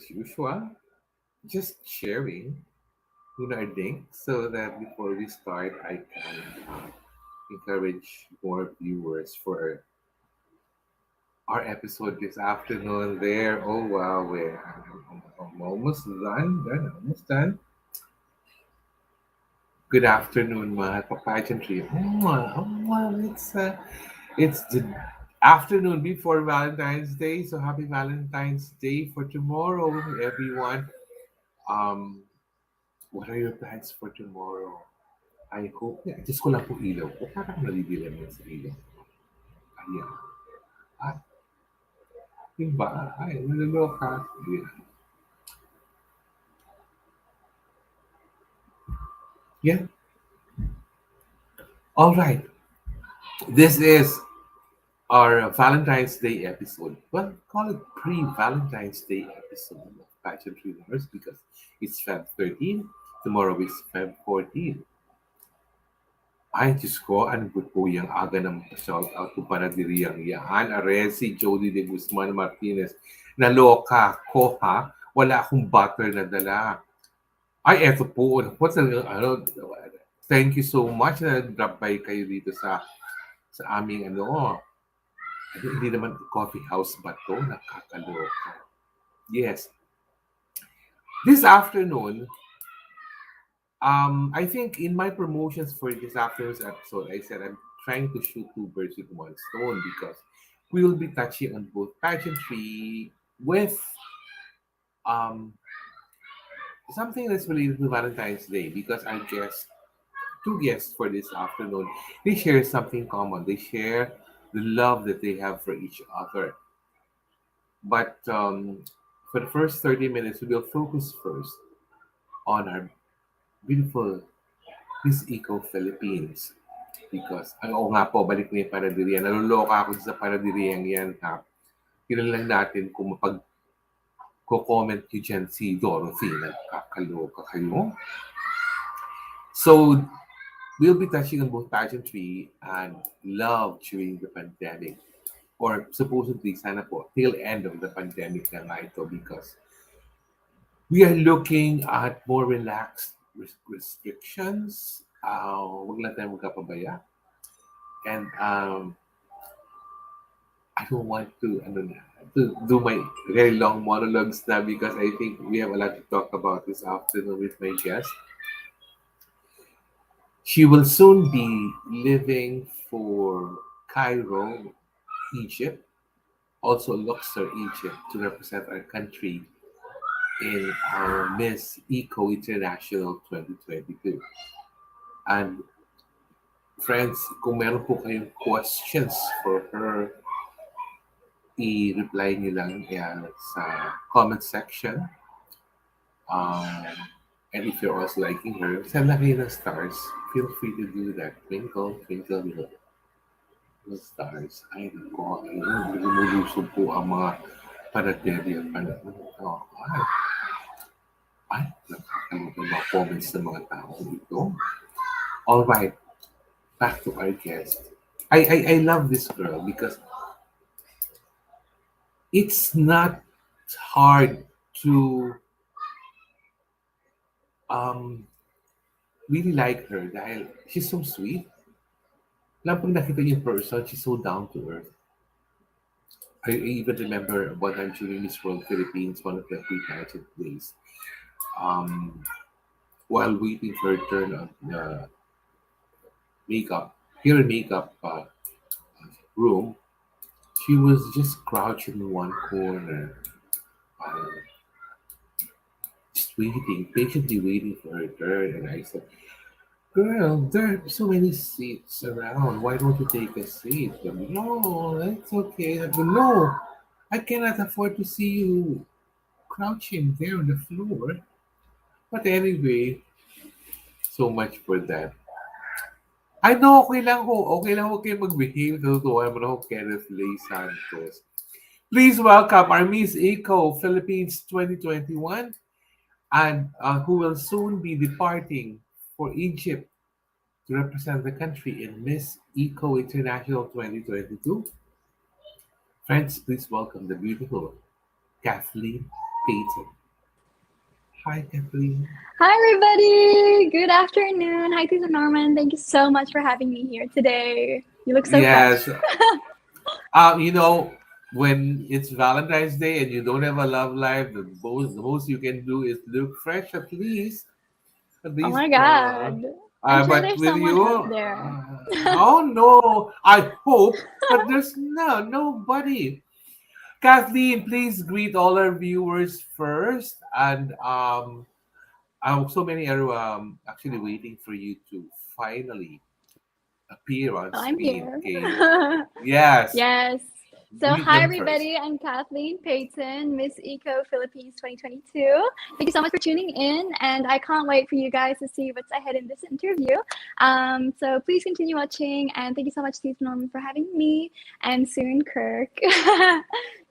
usual, just sharing our link so that before we start, I can encourage more viewers for our episode this afternoon. There, oh wow, I'm almost almost done. Good afternoon, mga ka-pageantry. It's the afternoon before Valentine's Day, so happy Valentine's Day for tomorrow, everyone. Um, what are your plans for tomorrow? I hope, just ko lang po ilaw ko. Parang nalidilan yan sa ilaw. Ayan. Ah, yung ba? Ay, nalaloka. Ayan. Yeah. All right. This is our Valentine's Day episode. Well, call it pre-Valentine's Day episode of Pageantry Lovers because it's Feb 13. Tomorrow is Feb 14. Ay, Diyos ko, ano po yung aga ng shout out ko para diriyang yan. Aresi, Jody de Guzman Martinez. Naloka ko ha? Wala akong butter na dala. Ay, eto po. Thank you so much na drop by kayo dito sa aming hindi naman coffee house ba to? Nakakaloka. Yes. This afternoon, I think in my promotions for this afternoon's episode, I said I'm trying to shoot two birds with one stone because we will be touching on both pageantry with something that's related to Valentine's Day because our two guests for this afternoon, they share something common. They share the love that they have for each other. But for the first 30 minutes, we will focus first on our beautiful Miss Eco Philippines. Because, oo nga po, balik na yung paradiriyan. Naluloka ako sa paradiriyang yan, ha? Tinan lang natin kung comment nyo dyan si Dorothy. Nagkakaloka kayo. So, we'll be touching on both pageantry and love during the pandemic. Or supposedly, sana po, till end of the pandemic na nga ito because we are looking at more relaxed restrictions. Huwag lang tayo magkapabaya. And I don't want to do my very long monologues now because I think we have a lot to talk about this afternoon with my guest. She will soon be leaving for Cairo, Egypt, also Luxor, Egypt, to represent our country in our Miss Eco International 2022. And friends, kung meron po kayong questions for her, i-reply niyo lang sa comment section. And if you're also liking her, send na kayo ng stars. Feel free to do that. Twinkle, twinkle, little stars. Ay, nako. Ayun, lumulusog po ang mga panaderya. Ay, nakakalimutan mga comments ng mga tao dito. All right, back to our guest. I love this girl because it's not hard to really like her dahil she's so sweet. Lang pag nakita niyo in person, she's so down to earth. I even remember one time during Miss World Philippines, one of the pre-pageant days, while waiting for her turn on the hair and makeup room, she was just crouched in one corner, just waiting, patiently waiting for her turn. And I said, "Girl, there are so many seats around. Why don't you take a seat?" But, no, that's okay. But, no, I cannot afford to see you crouching there on the floor. But anyway, so much for that. I know, okay lang ho. Okay lang ho kayo mag-behave. Natutuwa mo na ho, Kenneth Lay Santos. Please welcome our Miss Eco Philippines 2021 and who will soon be departing for Egypt to represent the country in Miss Eco International 2022. Friends, please welcome the beautiful Kathleen Paton. Hi, Kathleen. Hi, everybody. Good afternoon. Hi, Tisa Norman. Thank you so much for having me here today. You look so Yes. fresh. You know, when it's Valentine's Day and you don't have a love life, the most you can do is look fresh at least. At Oh least, my God. I'm sure but there's with someone you, out there. oh no, I hope, but there's nobody. Kathleen, please greet all our viewers first, and so many are actually waiting for you to finally appear on Well, I'm screen. here. Okay, yes, Yes. So, greet hi, them first. everybody. I'm Kathleen Paton, Miss Eco Philippines 2022. Thank you so much for tuning in, and I can't wait for you guys to see what's ahead in this interview. So, please continue watching, and thank you so much, Steve Norman, for having me, and soon, Kirk.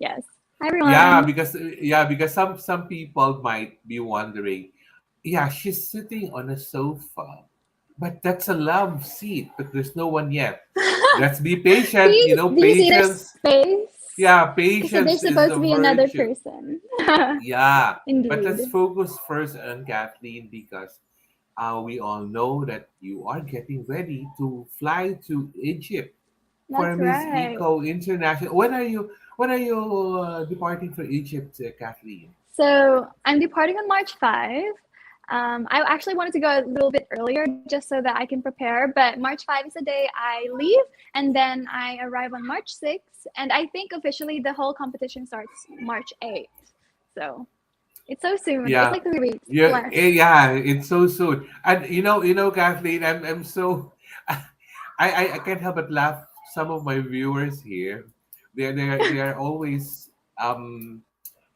Yes. Hi, Yeah, everyone. because some people might be wondering, yeah, she's sitting on a sofa, but that's a love seat, but there's no one yet. Let's be patient. See, do you see there's Patience. space? Yeah, So patience there's is supposed the to be another virtue. person. Yeah, but Indeed. let's focus first on Kathleen because we all know that you are getting ready to fly to Egypt for That's Miss right. Eco International. When are you departing for Egypt, Kathleen? So I'm departing on March 5. I actually wanted to go a little bit earlier just so that I can prepare, but March 5 is the day I leave, and then I arrive on March 6th. And I think officially the whole competition starts March 8th. So it's so soon. It's Yeah, like 3 weeks yeah, less. yeah. It's so soon, and Kathleen. I'm so I can't help but laugh. Some of my viewers here, they are always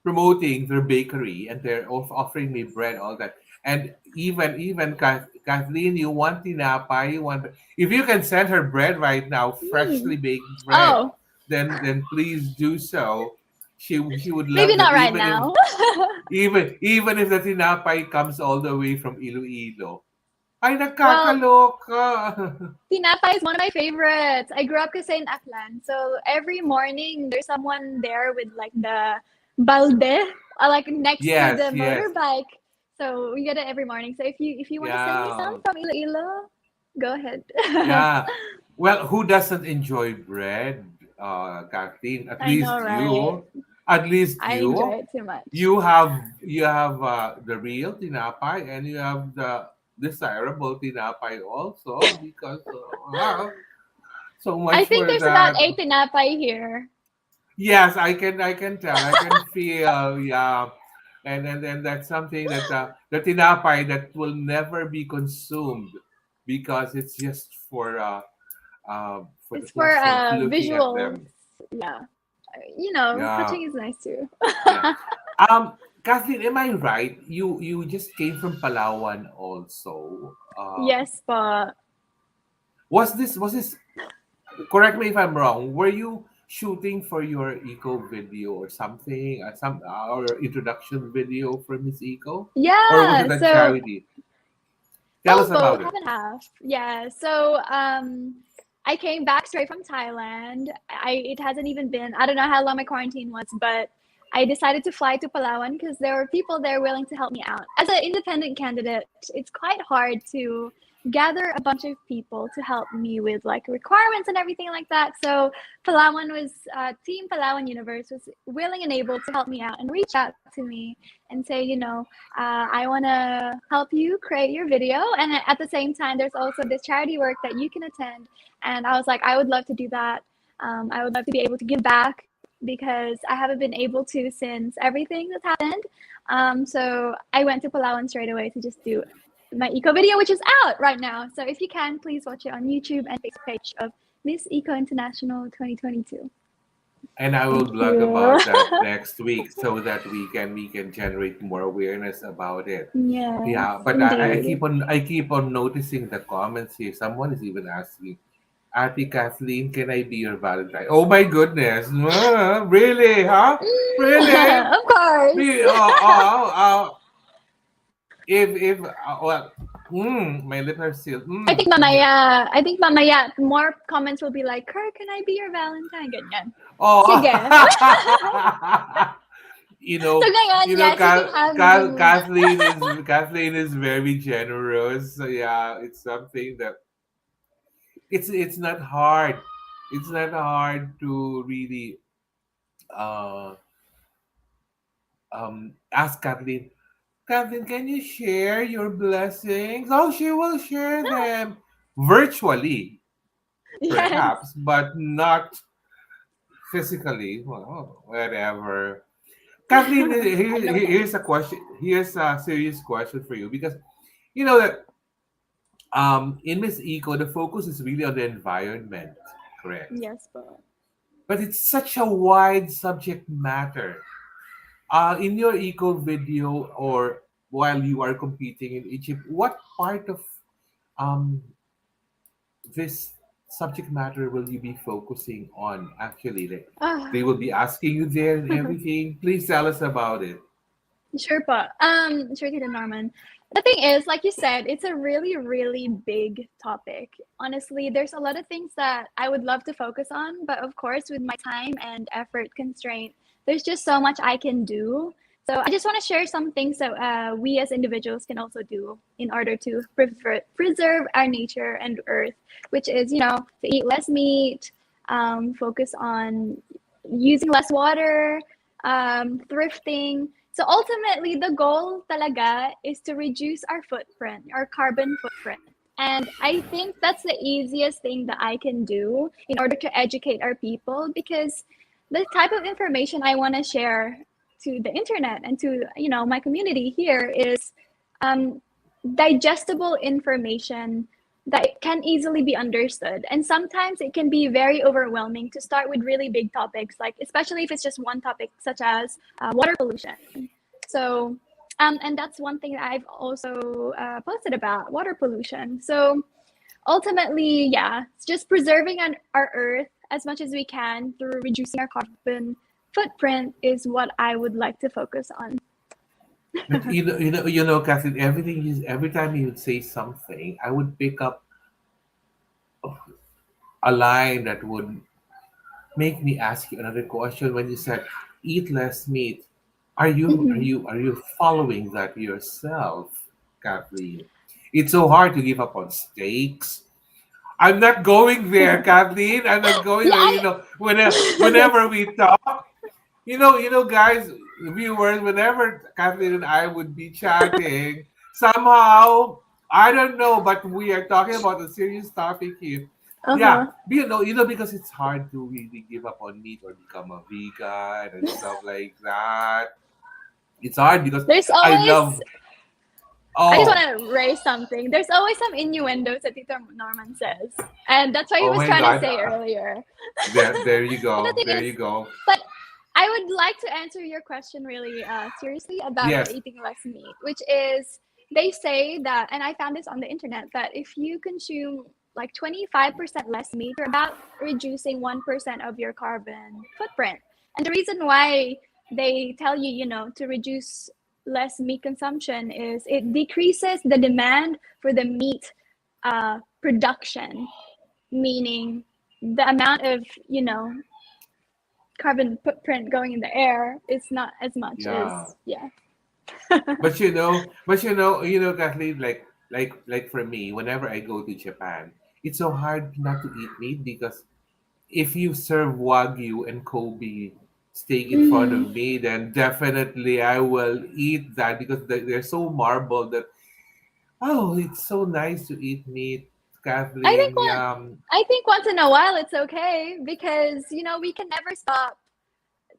promoting their bakery and they're offering me bread, all that. And even Kathleen, you want tinapay, you want, if you can send her bread right now, Mm. freshly baked bread, Oh, then please do so. She would maybe love that, not right now. even if the tinapay comes all the way from Iloilo. Ay, Well, nakakaloka. tinapay is one of my favorites. I grew up kasi in Aklan. So every morning there's someone there with like the balde, like next to Yes, the yes. motorbike. So we get it every morning. So if you want to send me some Yeah. from Iloilo, go ahead. Yeah. Well, who doesn't enjoy bread, Kathleen? At I know, least right? you. At least I enjoy you. it too much. You have the real tinapay and you have the desirable tinapay also because so I much think for there's about that. 8 tinapay here. Yes, I can tell. I can feel, yeah. And that's something that the tinapay that will never be consumed because it's just for the It's for pleasure of looking at visuals. them. Yeah. Yeah, Touching is nice too. yeah. Kathleen, am I right? You just came from Palawan also. Yes, pa. Was this correct me if I'm wrong? Were you shooting for your eco video or something? Or introduction video for Miss Eco, or was Yeah, it a so charity? Tell us both, about half it. and half. Yeah. So I came back straight from Thailand. It hasn't even been, I don't know how long my quarantine was, but I decided to fly to Palawan because there were people there willing to help me out. As an independent candidate, it's quite hard to gather a bunch of people to help me with like requirements and everything like that. So Team Palawan Universe was willing and able to help me out and reach out to me and say, I want to help you create your video. And at the same time, there's also this charity work that you can attend. And I was like, I would love to do that. I would love to be able to give back because I haven't been able to since everything that's happened. So I went to Palawan straight away to just do my eco video, which is out right now. So if you can, please watch it on YouTube and Facebook page of Miss Eco International 2022. And I will Thank blog you. about that next week so that we can generate more awareness about it. Yes, Yeah, but indeed. I keep on noticing the comments here. Someone is even asking, Ati Kathleen, can I be your Valentine? Oh my goodness. Really? Huh? Really? Of course. Well, my lips are sealed. I think mamaya, more comments will be like, Kirk, can I be your Valentine? Ganyan. Oh. Sige. you So know, ngayon, yes, you can have me muna. Kathleen is very generous. So yeah, it's something that it's not hard. It's not hard to really uh ask Kathleen. Kathleen, can you share your blessings? Oh, she will share them virtually, Yes. perhaps, but not physically. Well, whatever. Kathleen, I know that. here's a question. Here's a serious question for you because you know that in Miss Eco, the focus is really on the environment, correct? Yes, po. But it's such a wide subject matter. In your eco video or while you are competing in Egypt, what part of um this subject matter will you be focusing on? Actually, like they Ah. will be asking you there and everything. Please tell us about it. Sure po. Sure, Tita Norman. The thing is, like you said, it's a really, really big topic. Honestly, there's a lot of things that I would love to focus on, but of course, with my time and effort constraint, there's just so much I can do. So I just want to share some things that we as individuals can also do in order to preserve our nature and earth, which is, to eat less meat, focus on using less water, thrifting. So ultimately, the goal talaga is to reduce our footprint, our carbon footprint. And I think that's the easiest thing that I can do in order to educate our people because the type of information I want to share to the internet and to my community here is um, digestible information that can easily be understood. And sometimes it can be very overwhelming to start with really big topics, like especially if it's just one topic, such as water pollution. So, and that's one thing that I've also posted about water pollution. So ultimately, yeah, it's just preserving our earth as much as we can through reducing our carbon footprint is what I would like to focus on. But Kathleen, every time you would say something, I would pick up a line that would make me ask you another question when you said eat less meat. Mhm. Are you following that yourself, Kathleen? It's so hard to give up on steaks. I'm not going there, Kathleen. I'm not going Yeah, there. I Whenever we talk, guys, viewers, whenever Kathleen and I would be chatting, somehow I don't know, but we are talking about a serious topic here. Yeah, uh-huh. because it's hard to really give up on meat or become a vegan and stuff like that. It's hard because There's I always love. I just Oh, want to raise something. There's always some innuendos that Tito Norman says. And that's what he oh was my trying to God! say earlier. There you But the go. thing There is, you go. but I would like to answer your question really seriously about Yes. eating less meat, which is they say that, and I found this on the internet, that if you consume like 25% less meat, you're about reducing 1% of your carbon footprint. And the reason why they tell you, to reduce less meat consumption is it decreases the demand for the meat production, meaning the amount of, carbon footprint going in the air is not as much Yeah. as, yeah. Kathleen, like for me, whenever I go to Japan, it's so hard not to eat meat because if you serve Wagyu and Kobe steak in front Mhm. of me, then definitely I will eat that because they're so marble that oh, it's so nice to eat meat, I think Kathleen. one Yeah, I think once in a while it's okay because we can never stop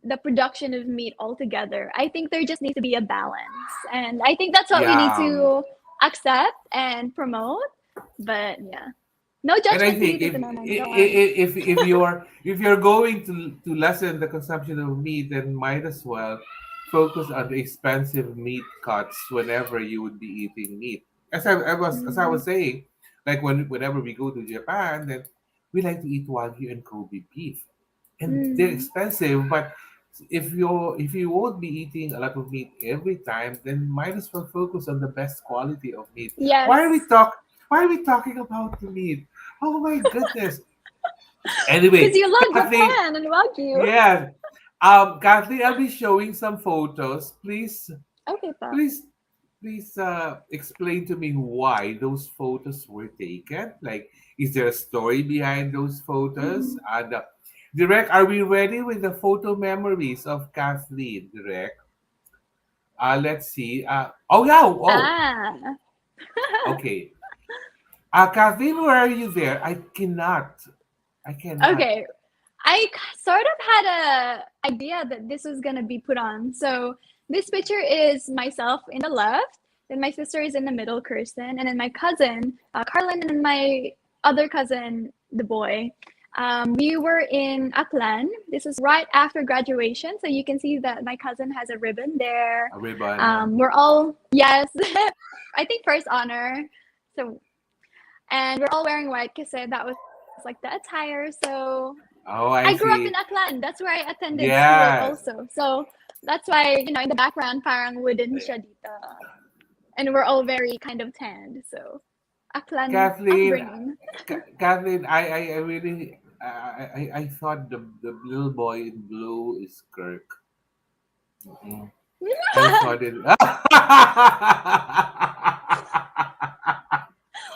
the production of meat altogether. I think there just needs to be a balance. And I think that's what we need yeah. to accept and promote. But yeah. No And I judgment to you, think Tito Norman. Go on. if you're going to lessen the consumption of meat, then might as well focus on the expensive meat cuts whenever you would be eating meat. As I was Mhm. saying, like whenever we go to Japan, then we like to eat Wagyu and Kobe beef, and they're Mm. expensive. But if you won't be eating a lot of meat every time, then might as well focus on the best quality of meat. Why are we Yes. talk? Why are we talking about the meat? Oh my goodness. Because Anyway, you love Kathleen, Japan and Wagyu. yeah, Kathleen, I'll be showing some photos. Okay po. Please, explain to me why those photos were taken. Like, is there a story behind those photos? Mhm. And Direct, are we ready with the photo memories of Kathleen? Direct. Let's see. Oh yeah. Oh, Ah. okay. Kathleen, where are you there? I cannot. I cannot. Okay. Sort of had a idea that this was gonna be put on. So this picture is myself in the left, then my sister is in the middle, Kirsten, and then my cousin, Carlin, and then my other cousin, the boy. We were in Aklan. This was right after graduation, so you can see that my cousin has a ribbon there. A ribbon. We're all yes, I think first honor. So and we're all wearing white because that was like the attire. So Oh, I I grew up in see. Aklan. That's where I attended school Yes. also. So that's why, in the background, parang wooden siya dito. And we're all very kind of tanned. So Aklan Kathleen, upbringing. Kathleen, I really, I thought the little boy in blue is Kirk. Mhm. I thought it.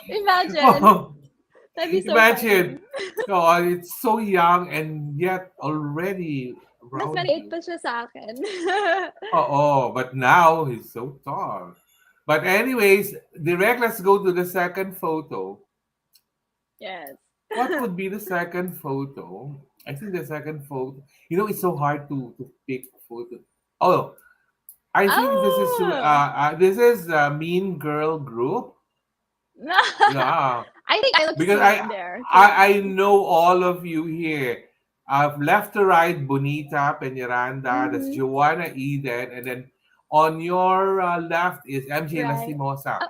Imagine. Oh, That'd be so imagine. funny. Oh, it's so young and yet already Mas around maliit you. pa siya sa akin. Oh, but now he's so tall. But anyways, direct. Let's go to the second photo. Yes. What would be the second photo? I think the second photo. It's so hard to pick photo. Oh, I think Oh. this is a Mean Girl group. Yeah, I think I look because sweet I there I too. I know all of you here. Left to right, Bonita Peñaranda. That's Mm-hmm. Joanna Eden, and then on your left is MJ Right. Lastimosa. Oh,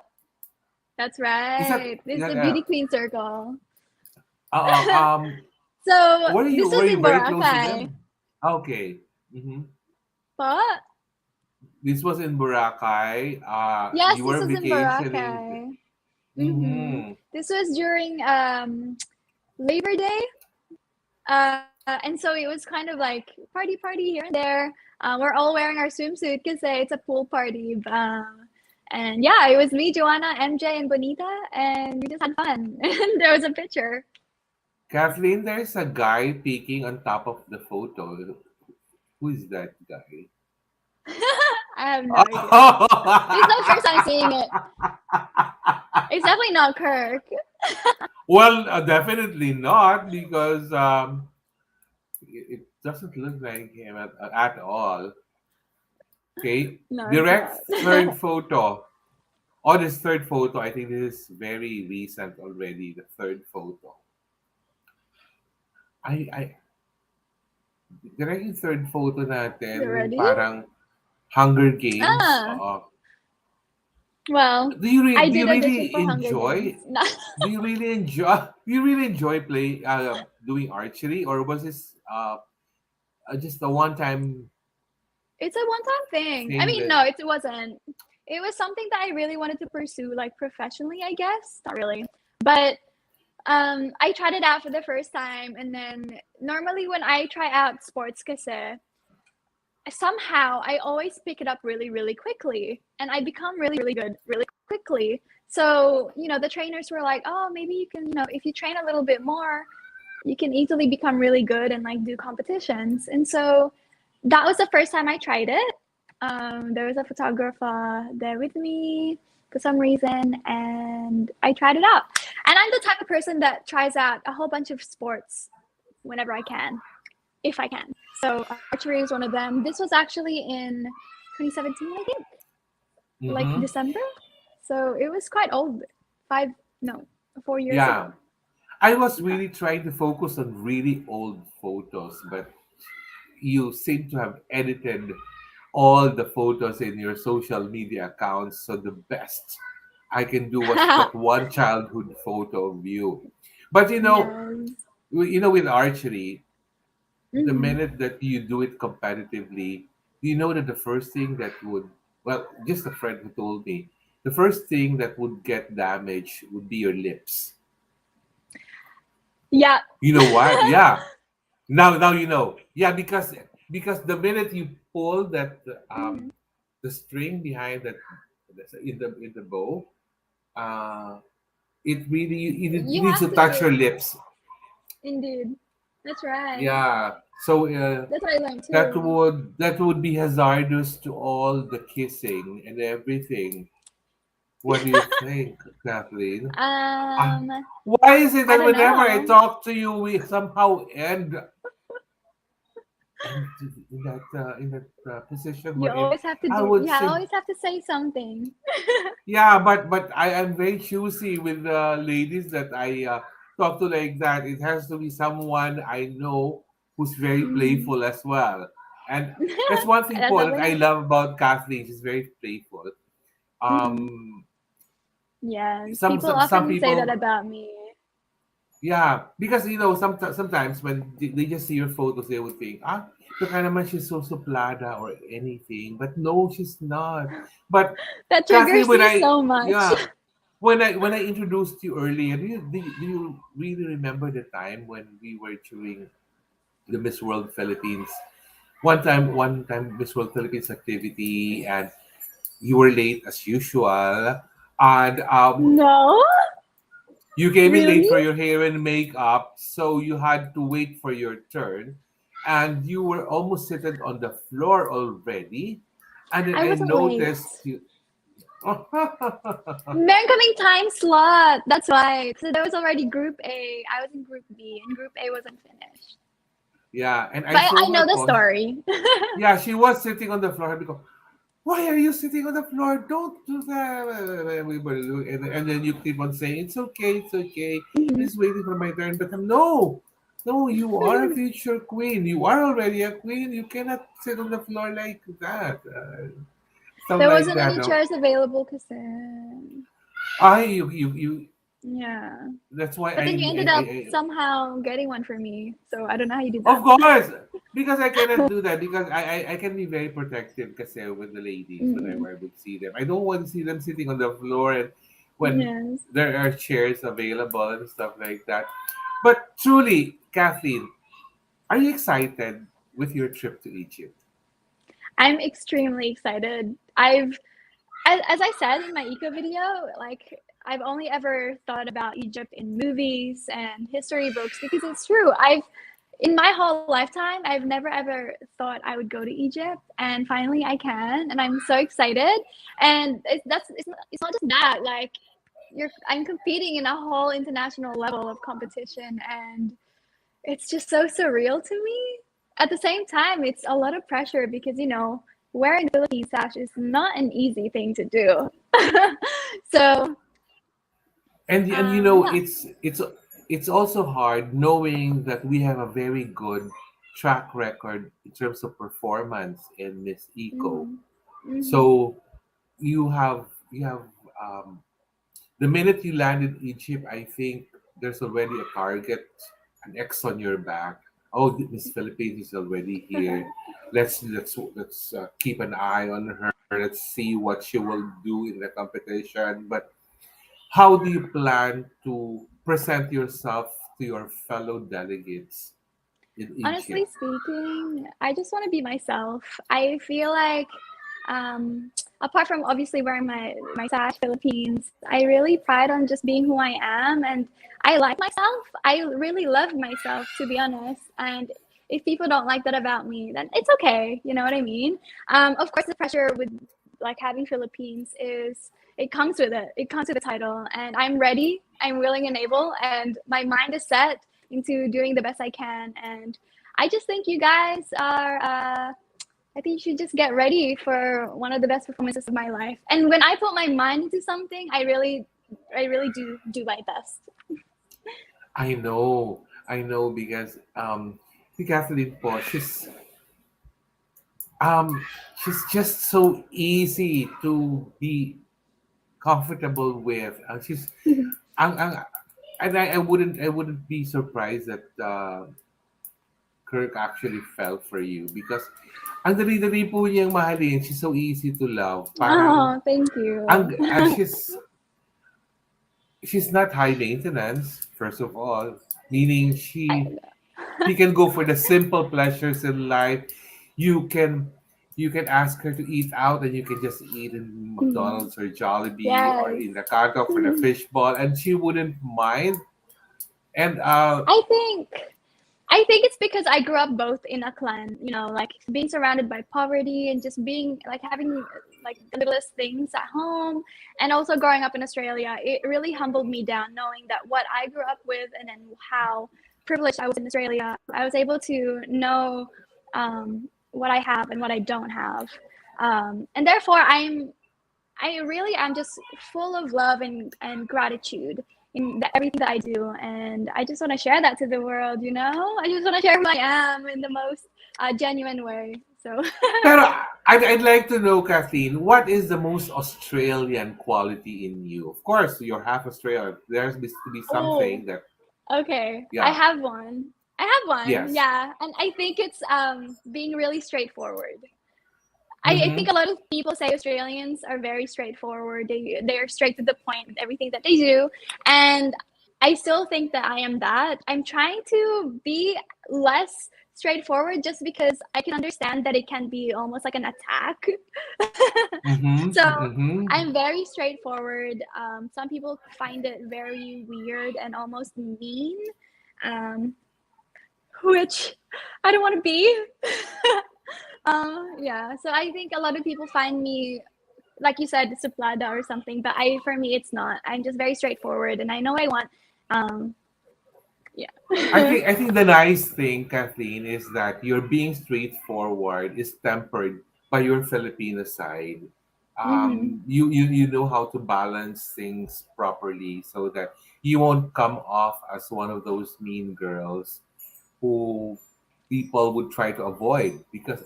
that's Is that right. This is is that the beauty queen circle. uh, um So were you this were was you in very close to Boracay. them? Okay. But This was in Boracay. yes, You this were was in vacationing. Boracay. Mm-hmm. Mm-hmm. This was during Labor Day. And so it was kind of like party here and there. We're all wearing our swimsuit because it's a pool party. And yeah, it was me, Joanna, MJ, and Bonita, and we just had fun. And there was a picture. Kathleen, there's a guy peeking on top of the photo. Who is that guy? I have no idea. It's the first time seeing it. It's definitely not Kirk. Well, definitely not because it doesn't look like him at all. Okay, No, it's direct not. third photo. Oh, this third photo, I think this is very recent already. The third photo. I direct yung third photo You natin, yung ready? parang Hunger Games. Ah, well, I Do you did audition really for Hunger Games. enjoy? Do you really enjoy play doing archery, or was this just a one time It's a one-time thing. I thing mean, that no, it wasn't. It was something that I really wanted to pursue, like professionally, I guess. Not really, but I tried it out for the first time, and then normally when I try out sports, kasi somehow I always pick it up really, really quickly, and I become really, really good really quickly. So the trainers were like, "Oh, maybe you can, if you train a little bit more, you can easily become really good and like do competitions." And so that was the first time I tried it. There was a photographer there with me for some reason, and I tried it out. And I'm the type of person that tries out a whole bunch of sports whenever I can, if I can. So archery is one of them. This was actually in 2017, I think, like mm-hmm. December. So it was quite old. 5, no, 4 years Yeah. ago. I was Yeah. really trying to focus on really old photos, but you seem to have edited all the photos in your social media accounts. So the best I can do was put one childhood photo of you. But Yes. with archery, the Mm-hmm. minute that you do it competitively, you know that the first thing that would, well, just a friend who told me, the first thing that would get damaged would be your lips. Yeah. You know why? Yeah. Now you know. Yeah, because because the minute you pull that Mhm. the string behind that in the bow, uh, it really you You need have to touch to, your lips. indeed. That's right. Yeah. So That's what I learned that too. would be hazardous to all the kissing and everything. What do you think, Kathleen? I, Um, why is it I that don't whenever I know. talk to you, we somehow end in that position You wherein always have to I do, would yeah, say, always have to say something. yeah, but I am very choosy with the ladies that I talk to like that. It has to be someone I know who's very Mhm. playful as well. And that's one thing, That's Paul, what that we I have. love about Kathleen. She's very playful. Mhm. Um, Yes, people some often say that people, about me. yeah, because sometimes when they just see your photos, they would think, ah, baka naman she's so suplada or anything. But no, she's not. But That Kathleen, triggers me so much. yeah, when I introduced you earlier, do you really remember the time when we were doing the Miss World Philippines? One time Miss World Philippines activity, and you were late as usual, and No, you came in late really? for your hair and makeup, so you had to wait for your turn, and you were almost seated on the floor already, and then I I wasn't late. noticed you. Men coming time slot. That's why. So there was already Group A. I was in Group B, and Group A wasn't finished. Yeah, and I But saw I know her the post. story. Yeah, she was sitting on the floor. I go, why are you sitting on the floor? Don't do that. We were and then you keep on saying, it's okay. I'm Mhm. just waiting for my turn. But no, no, you are a future queen. You are already a queen. You cannot sit on the floor like that. Stuff There like wasn't that. any No. chairs available because You. yeah. That's why But then you ended up I somehow getting one for me. So I don't know how you did of that. course, because I cannot do that because I can be very protective kasi with the ladies Mm. whenever I would see them. I don't want to see them sitting on the floor and when Yes. there are chairs available and stuff like that. But truly, Kathleen, are you excited with your trip to Egypt? I'm extremely excited. As I said in my eco video, like I've only ever thought about Egypt in movies and history books because it's true. In my whole lifetime, I've never ever thought I would go to Egypt, and finally I can, and I'm so excited. And it's not just that. Like I'm competing in a whole international level of competition, and it's just so surreal to me. At the same time, it's a lot of pressure because, wearing the Philippine sash is not an easy thing to do. So, And yeah. it's also hard knowing that we have a very good track record in terms of performance in Miss Eco. Hmm. Hmm. So you have um, the minute you land in Egypt, I think there's already a target, an X on your back. Oh, Miss Philippines is already here. Let's keep an eye on her. Let's see what she will do in the competition. But how do you plan to present yourself to your fellow delegates in Honestly Egypt? speaking, I just want to be myself. I feel like, um, apart from obviously wearing my sash, Philippines, I really pride on just being who I am, and I like myself. I really love myself, to be honest. And if people don't like that about me, then it's okay. You know what I mean? Of course, the pressure with like having Philippines is it comes with it. It comes with the title, and I'm ready. I'm willing and able, and my mind is set into doing the best I can. And I just think you guys are, I think you should just get ready for one of the best performances of my life. And when I put my mind into something, I really do my best. I know because the Kathleen po, she's just so easy to be comfortable with. Ang, and I wouldn't be surprised that Kirk actually fell for you because ang dali-dali po niyang mahalin. She's so easy to love. Parang Oh, thank you. she's not high maintenance. First of all, meaning I, she can go for the simple pleasures in life. You can you can ask her to eat out, and you can just eat in Mm. McDonald's or Jollibee or Yes. in the Kato for the Mhm. fishball, and she wouldn't mind. And I think I think it's because I grew up both in a clan, like being surrounded by poverty and just being like having like the littlest things at home, and also growing up in Australia. It really humbled me down knowing that what I grew up with and then how privileged I was in Australia. I was able to know what I have and what I don't have. And therefore I really am just full of love and gratitude in everything that I do, and I just want to share that to the world. I just want to share who I am in the most genuine way. So, Pero I'd like to know, Kathleen, what is the most Australian quality in you? Of course, you're half Australian. There's to be oh, something that, okay, I yeah, have one. I have one, yes. yeah, and I think it's being really straightforward. I Mm-hmm. think a lot of people say Australians are very straightforward. They're straight to the point with everything that they do, and I still think that I am that. I'm trying to be less straightforward just because I can understand that it can be almost like an attack. Mm-hmm. So Mm-hmm. I'm very straightforward. Some people find it very weird and almost mean, um, which I don't want to be. Yeah. So I think a lot of people find me, like you said, suplada or something, but for me, it's not. I'm just very straightforward, and I know what I want. Um, yeah. I think the nice thing, Kathleen, is that your being straightforward is tempered by your Filipino side. Hmm. You know how to balance things properly so that you won't come off as one of those mean girls who people would try to avoid, because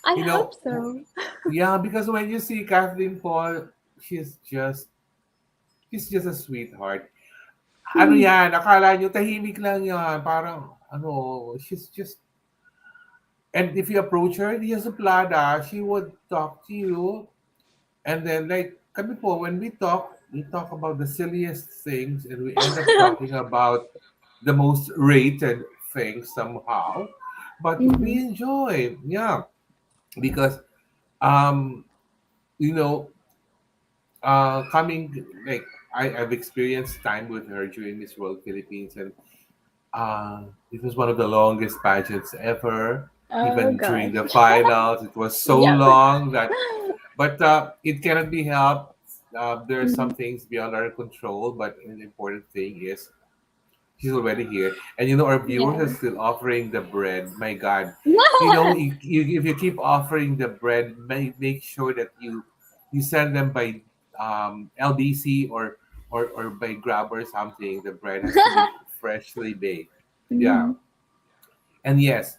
I you hope know so. yeah, because when you see Kathleen Paul, she's just she's just a sweetheart. Ano Hmm. yan, akala nyo tahimik lang yan, parang ano, she's just, and if you approach her, hindi siya suplada, she would talk to you, and then like kami po, when we talk about the silliest things, and we end up talking about the most rated things somehow, but we Hmm. enjoy, yeah, because um you know coming like I've experienced time with her during Miss World Philippines, and it was one of the longest pageants ever. Oh Even during gosh. the finals, it was so Yep. long that, but it cannot be helped. There are some Hmm. things beyond our control, but an important thing is she's already here, and you know our viewers are Yes. still offering the bread. My God, Yeah. if you keep offering the bread, make sure that you send them by LBC or by Grab or something. The bread has to be freshly baked. Yeah, Hmm. and yes,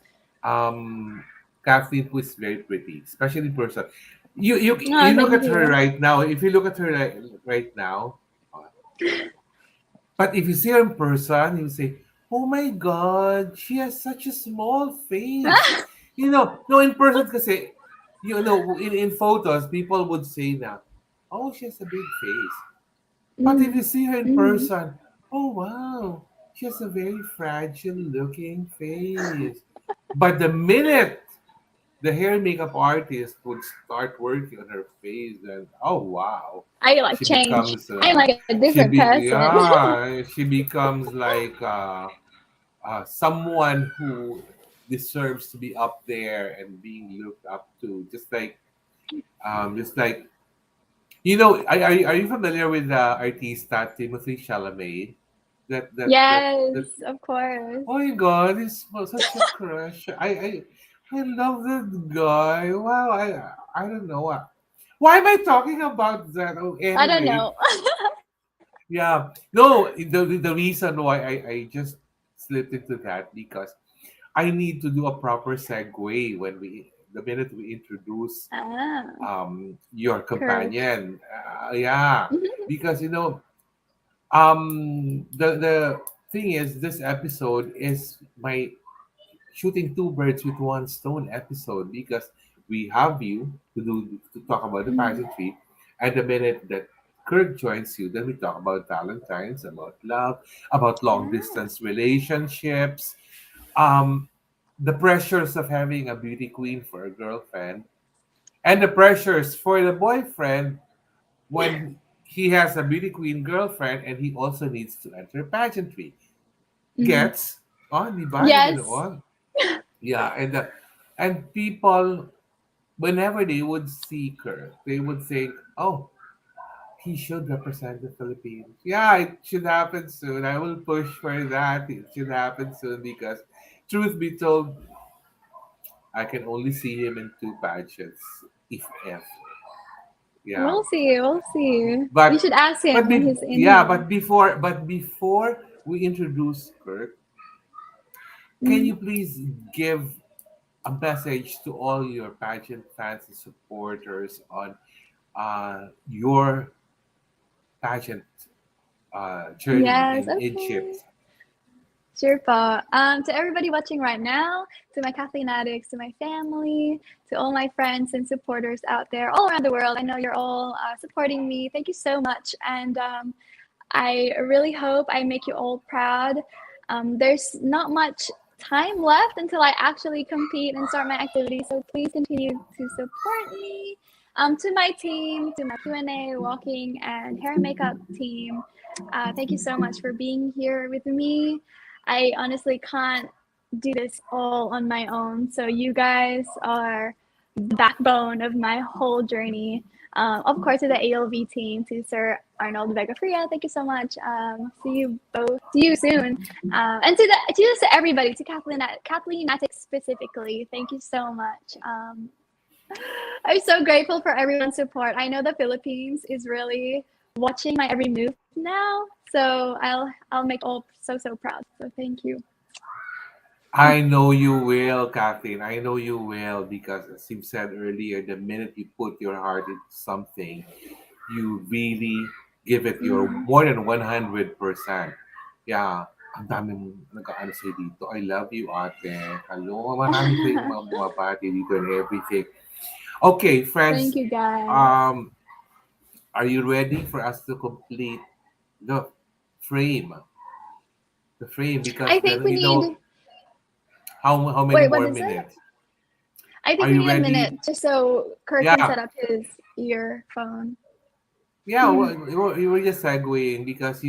Kathleen was very pretty, especially in person. Oh, You look thank at her you. right now. If you look at her right now, but if you see her in person, you say, "Oh my God, she has such a small face." No, in person, kasi, in photos, people would say that, "Oh, she has a big face." But if Mm. you see her in Hmm. person, oh wow, she has a very fragile looking face. But the minute the hair and makeup artist would start working on her face, then oh wow, I like she change. becomes I'm like a different person. she becomes like someone who deserves to be up there and being looked up to, just like are you familiar with the artista Timothy Chalamet? That Yes, of course. Oh my God, he's such a crush. I love that guy. Wow, I don't know. Why am I talking about that? Oh, I don't anyway, know. yeah. No, the reason why I just slipped into that, because I need to do a proper segue when we the minute we introduce Ah, your Kirk. companion. Yeah, Mhm. because the thing is, this episode is my shooting two birds with one stone episode, because we have you to talk about the Mhm. pageantry, and the minute that Kirk joins you, then we talk about Valentine's, about love, about long Ah. distance relationships. Um, the pressures of having a beauty queen for a girlfriend, and the pressures for the boyfriend when he has a beauty queen girlfriend and he also needs to enter pageantry. Mhm. Gets on, di ba? Yung Yes. ganoon. Yeah, and people, whenever they would see her, they would think, "Oh, he should represent the Philippines." Yeah, it should happen soon. I will push for that. It should happen soon because, truth be told, I can only see him in two pageants, if ever. Yeah, We'll see. We'll see. We but should ask him when he's in yeah, here. but before we introduce Kirk, can Mhm. you please give a message to all your pageant fans and supporters on your pageant journey Yes. in Okay. Egypt? Sure po. To everybody watching right now, to my Kathleen addicts, to my family, to all my friends and supporters out there all around the world. I know you're all supporting me. Thank you so much. And I really hope I make you all proud. There's not much time left until I actually compete and start my activity, so please continue to support me. To my team, to my Q&A, walking, and hair and makeup team, thank you so much for being here with me. I honestly can't do this all on my own, so you guys are the backbone of my whole journey. Of course, to the ALV team, to Sir Arnold Vega Fria, thank you so much. See you both. See you soon. And to everybody, to Kathleen Attic specifically, thank you so much. I'm so grateful for everyone's support. I know the Philippines is really watching my every move now, so I'll make all so proud. So thank you. I know you will, Kathleen. I know you will because, as you said earlier, the minute you put your heart into something, you really give it your Mhm. more than 100%. Yeah. Ang daming nag-aano sa'yo dito. I love you, ate. Hello. Marami kayong mga bumabati dito and everything. Okay, Thank friends. you, guys. Um, are you ready for us to complete the frame? The frame because I think then we you know need. how many Wait, what more is it? minutes? I think Are we you need a ready? minute just so Kirk can Yeah. set up his earphone. Yeah, well, you were just segueing because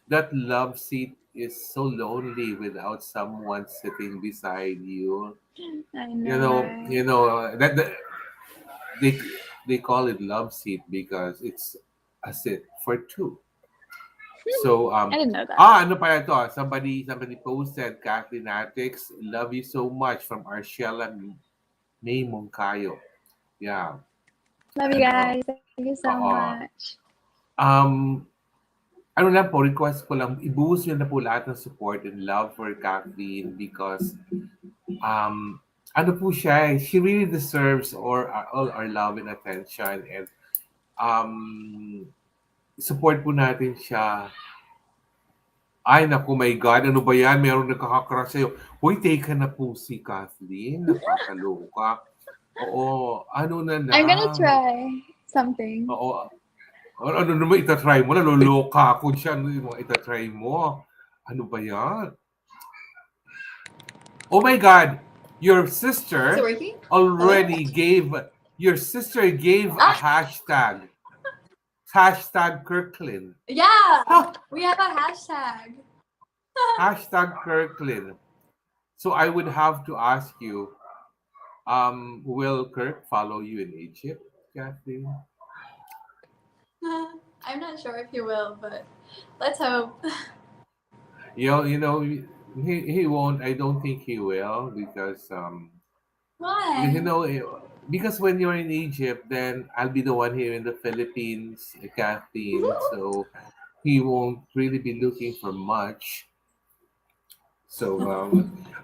that love seat is so lonely without someone sitting beside you. I know, right? That they they call it love seat because it's a seat for two. So I didn't know that. ano pa ito? Somebody posted Kathleen Atix, love you so much from Arshella May Moncayo. Yeah, Love you and guys. Thank you so uh, much. um ano lang po, request ko lang, i-boost nyo na po lahat ng support and love for Kathleen because, ano po siya, she really deserves all our love and attention and um, support po natin siya. Ay, naku, my God, ano ba yan? Meron nagkakakrush sa'yo. Hoy, take ka na po si Kathleen. Nakakaloka. Oo, ano na I'm gonna lang. try something. Oo, ano naman itatry mo? Naloloka ako siya. Ano yung mga itatry mo? Ano ba yan? Oh my God, your Is it sister working? Hello? already gave your sister gave a Ah, hashtag. Hashtag Kirkland. yeah. Huh, We have a hashtag. hashtag Kirkland. So I would have to ask you, will Kirk follow you in Egypt, Kathleen? I'm not sure if you will, but let's hope. He won't. I don't think he will because Why? because when you're in Egypt, then I'll be the one here in the Philippines, Kathleen. So he won't really be looking for much. So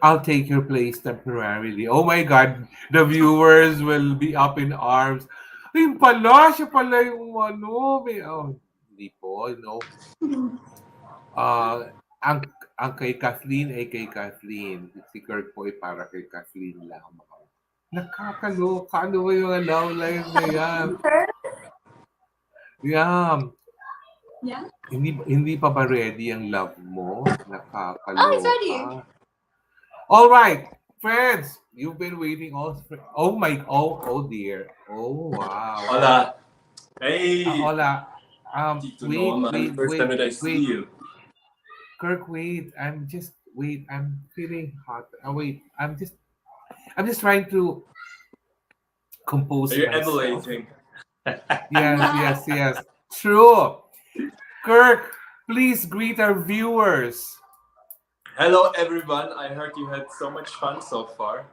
I'll take your place temporarily. Oh my God, the viewers will be up in arms. Ayun pala, siya pala yung hindi po, ang kay Kathleen ay kay Kathleen. Si Kirk po ay para kay Kathleen lamang. Nakakaloka. Ano ba yung love life na yan? Yeah. Yeah. Hindi pa ba ready ang love mo? Oh, it's ready. Nakakaloka. All right. friends. You've been waiting all. Oh my. Oh dear. Oh wow. Hola. Hey, Hola. Tito Wait, Norman. wait, First time wait, that I see wait. you. Kirk, wait. Wait. I'm feeling hot. Wait. I'm just trying to Are compose you myself. emulating? Yes, yes, yes. True. Kirk, please greet our viewers. Hello, everyone. I heard you had so much fun so far.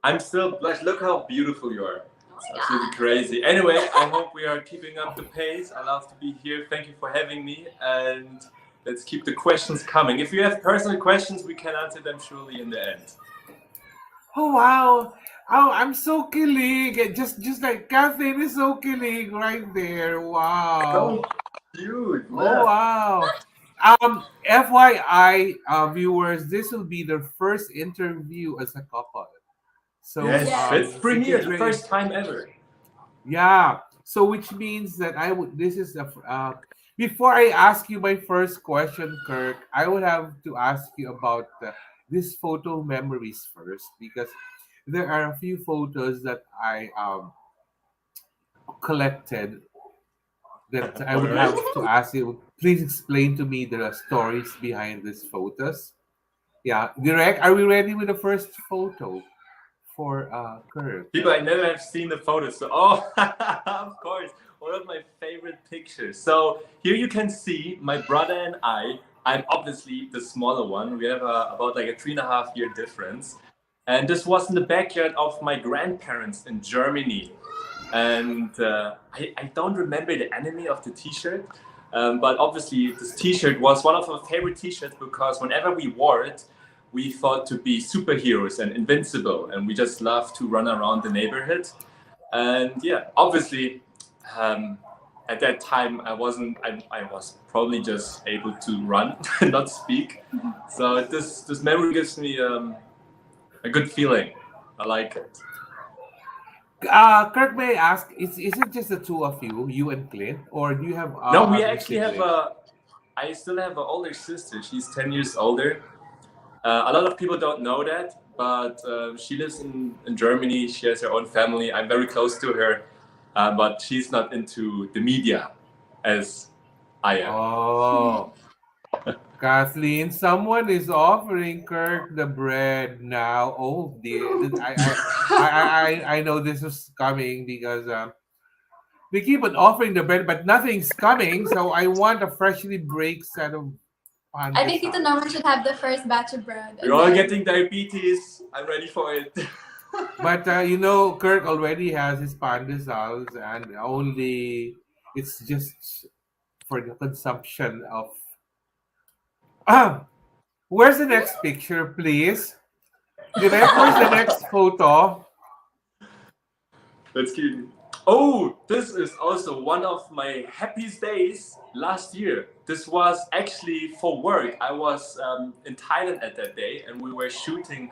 I'm still blushed. Look how beautiful you are. It's absolutely crazy. Anyway, I hope we are keeping up the pace. I love to be here. Thank you for having me. And let's keep the questions coming. If you have personal questions, we can answer them surely in the end. Oh wow. Oh, I'm so killing. Just like Kathleen is so killing right there. Wow. So cute. Oh Yeah. wow. FYI, viewers, this will be their first interview as a couple. So Yes, Yes. it's it premiere, is the really first time ever. yeah. So which means that I would this is the before I ask you my first question, Kirk, I would have to ask you about this photo memories first because there are a few photos that I collected that I All would right. have to ask you. Please explain to me the stories behind these photos. Yeah, direct. Are we ready with the first photo for Kirk? People, I never have seen the photos. So, oh, of course, one of my favorite pictures. So here you can see my brother and I. I'm obviously the smaller one. We have about like a 3.5 year difference. And this was in the backyard of my grandparents in Germany. And I don't remember the enemy of the T-shirt, but obviously this T-shirt was one of our favorite T-shirts because whenever we wore it, we thought to be superheroes and invincible, and we just loved to run around the neighborhood. And yeah, obviously, um, at that time I wasn't. I was probably just able to run and not speak. So this memory gives me a good feeling. I like it. Kirk, may I ask, is it just the two of you, you and Clint, or do you have No, we other actually have siblings? a. I still have an older sister. She's 10 years older. A lot of people don't know that, but she lives in Germany. She has her own family. I'm very close to her, but she's not into the media as I am. Oh, Kathleen, someone is offering Kirk the bread now. Oh dear, I know this was coming because they keep on offering the bread, but nothing's coming. So I want a freshly baked set of I think Tito pandesal. Norman should have the first batch of bread. We're And all then getting diabetes. I'm ready for it. But you know, Kirk already has his pandesals, and only it's just for the consumption of. Ah, where's the next picture, please? Direct, where's the next photo? Let's keep. Oh, this is also one of my happiest days last year. This was actually for work. I was in Thailand at that day, and we were shooting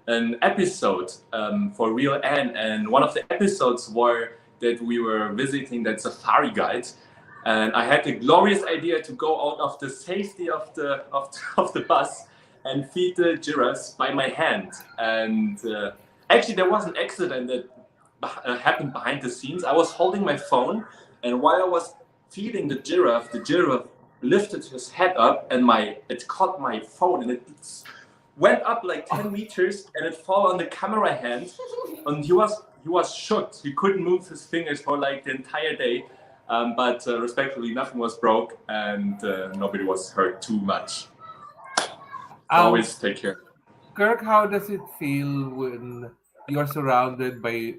an episode for Real N, and one of the episodes were that we were visiting that safari guide, and I had the glorious idea to go out of the safety of the bus and feed the giraffes by my hand. And actually, there was an accident that happened behind the scenes. I was holding my phone, and while I was feeding the giraffe lifted his head up, and it caught my phone, and it went up like 10 meters and it fell on the camera hand, and he was shocked. He couldn't move his fingers for like the entire day, but respectfully nothing was broke, and nobody was hurt too much. Um, Always take care. Kirk, how does it feel when you're surrounded by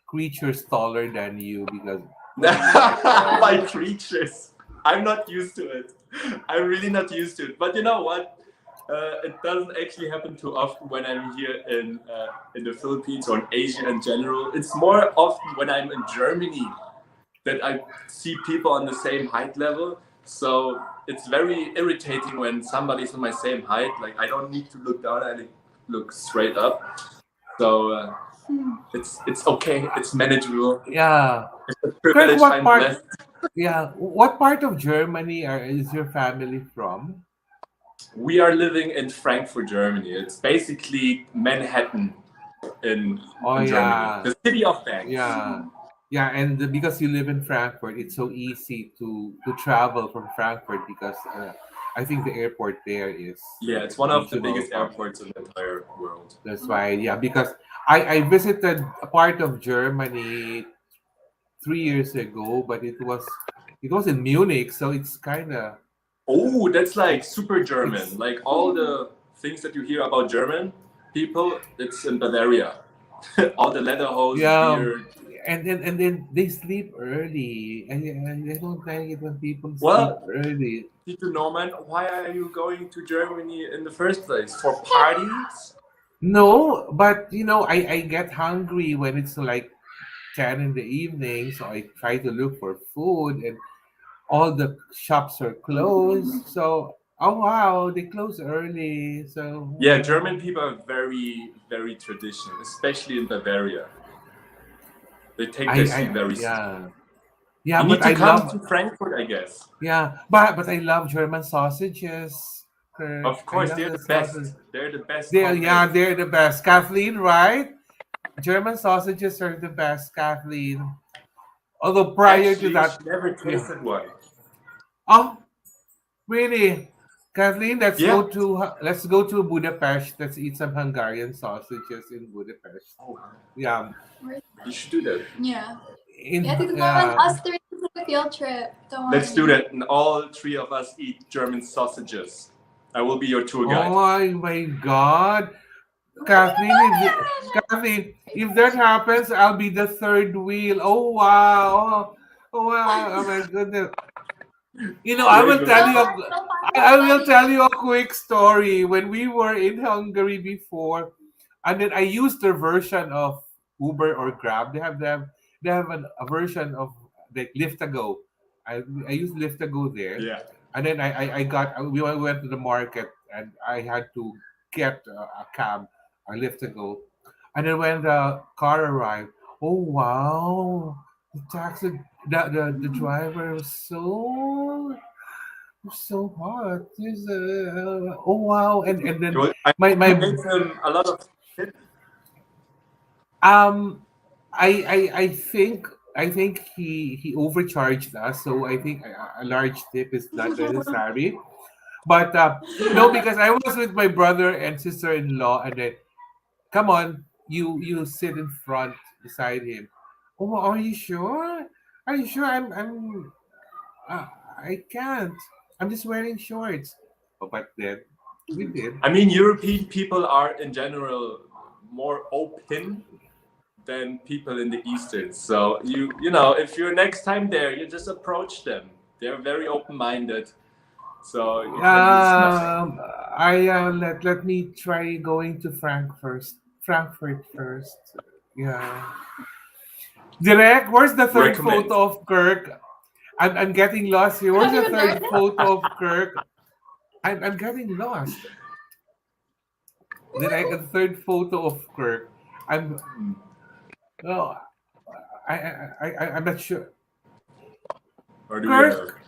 creatures taller than you? Because well, you are tall. My creatures, I'm not used to it. I'm really not used to it, but you know what, it doesn't actually happen too often when I'm here in the Philippines or in Asia in general. It's more often when I'm in Germany that I see people on the same height level. So it's very irritating when somebody's on my same height. Like I don't need to look down; I look straight up. So it's okay. It's manageable. Yeah, Kirk, Privilege what I'm part? blessed. Yeah, what part of Germany is your family from? We are living in Frankfurt, Germany. It's basically Manhattan in Oh Germany, yeah, the city of banks. yeah, yeah. And because you live in Frankfurt, it's so easy to travel from Frankfurt because I think the airport there is Yeah, it's one of the regional. biggest airports in the entire world. That's why, yeah, because I visited a part of Germany 3 years ago, but it was in Munich, so it's kind of Oh, that's like it's super German. it's Like all the things that you hear about German people, it's in Bavaria. All the lederhosen, yeah, beard. and then they sleep early. I don't like it when people sleep Well, early. Peter Norman, why are you going to Germany in the first place? For parties? No, but I get hungry when it's like 10 in the evening, so I try to look for food and all the shops are closed. So, oh wow, they close early. So, Yeah, German people are very, very traditional, especially in Bavaria. They take their sleep very seriously. yeah, yeah, You but need to I come love, to Frankfurt, I guess. yeah, but I love German sausages. Kirk. Of I course, love they're the the sausage. best. They're the best Yeah, homemade. they're the best. Kathleen, right? German sausages are the best, Kathleen. Although prior to Actually, that, she never yeah. tasted one. Oh, really? Kathleen, Yeah. let's go to Budapest. Let's eat some Hungarian sausages in Budapest. Oh, Yeah, you should do that. Yeah. in Yeah, Tito Norman, yeah. us three is a field trip. Don't Let's do worry. that, and all three of us eat German sausages. I will be your tour guide. Oh my God, Kathleen! If that happens, I'll be the third wheel. Oh wow! Oh wow! Oh my goodness! I Very will good. tell Don't you. worry, we'll find I will somebody. tell you a quick story. When we were in Hungary before, and then I used their version of Uber or Grab. They have a version of like Lyft-A-Go. I used Lyft-A-Go there, Yeah. and then we went to the market and I had to get a cab, a Lyft-A-Go, and then when the car arrived, oh wow, the taxi, the driver was so hot. Oh wow, and then my You gave him a lot of tips. um I think he overcharged us, so I think a large tip is not necessary. But no, because I was with my brother and sister-in-law, and then come on, you sit in front beside him. Oh, are you sure? Are you sure? Uh, I can't. I'm just wearing shorts. Oh, but then we did. I mean, European people are in general more open than people in the Eastern. So if you're next time there, you just approach them. They're very open-minded, so you can lose nothing. I let me try going to Frankfurt first. Yeah. Direct, where's the third Recommend. photo of Kirk? I'm getting lost here. We're Where's not the even there. third photo of Kirk? I'm getting lost. The third photo of Kirk. I'm oh I'm not sure. Or do we have? Kirk,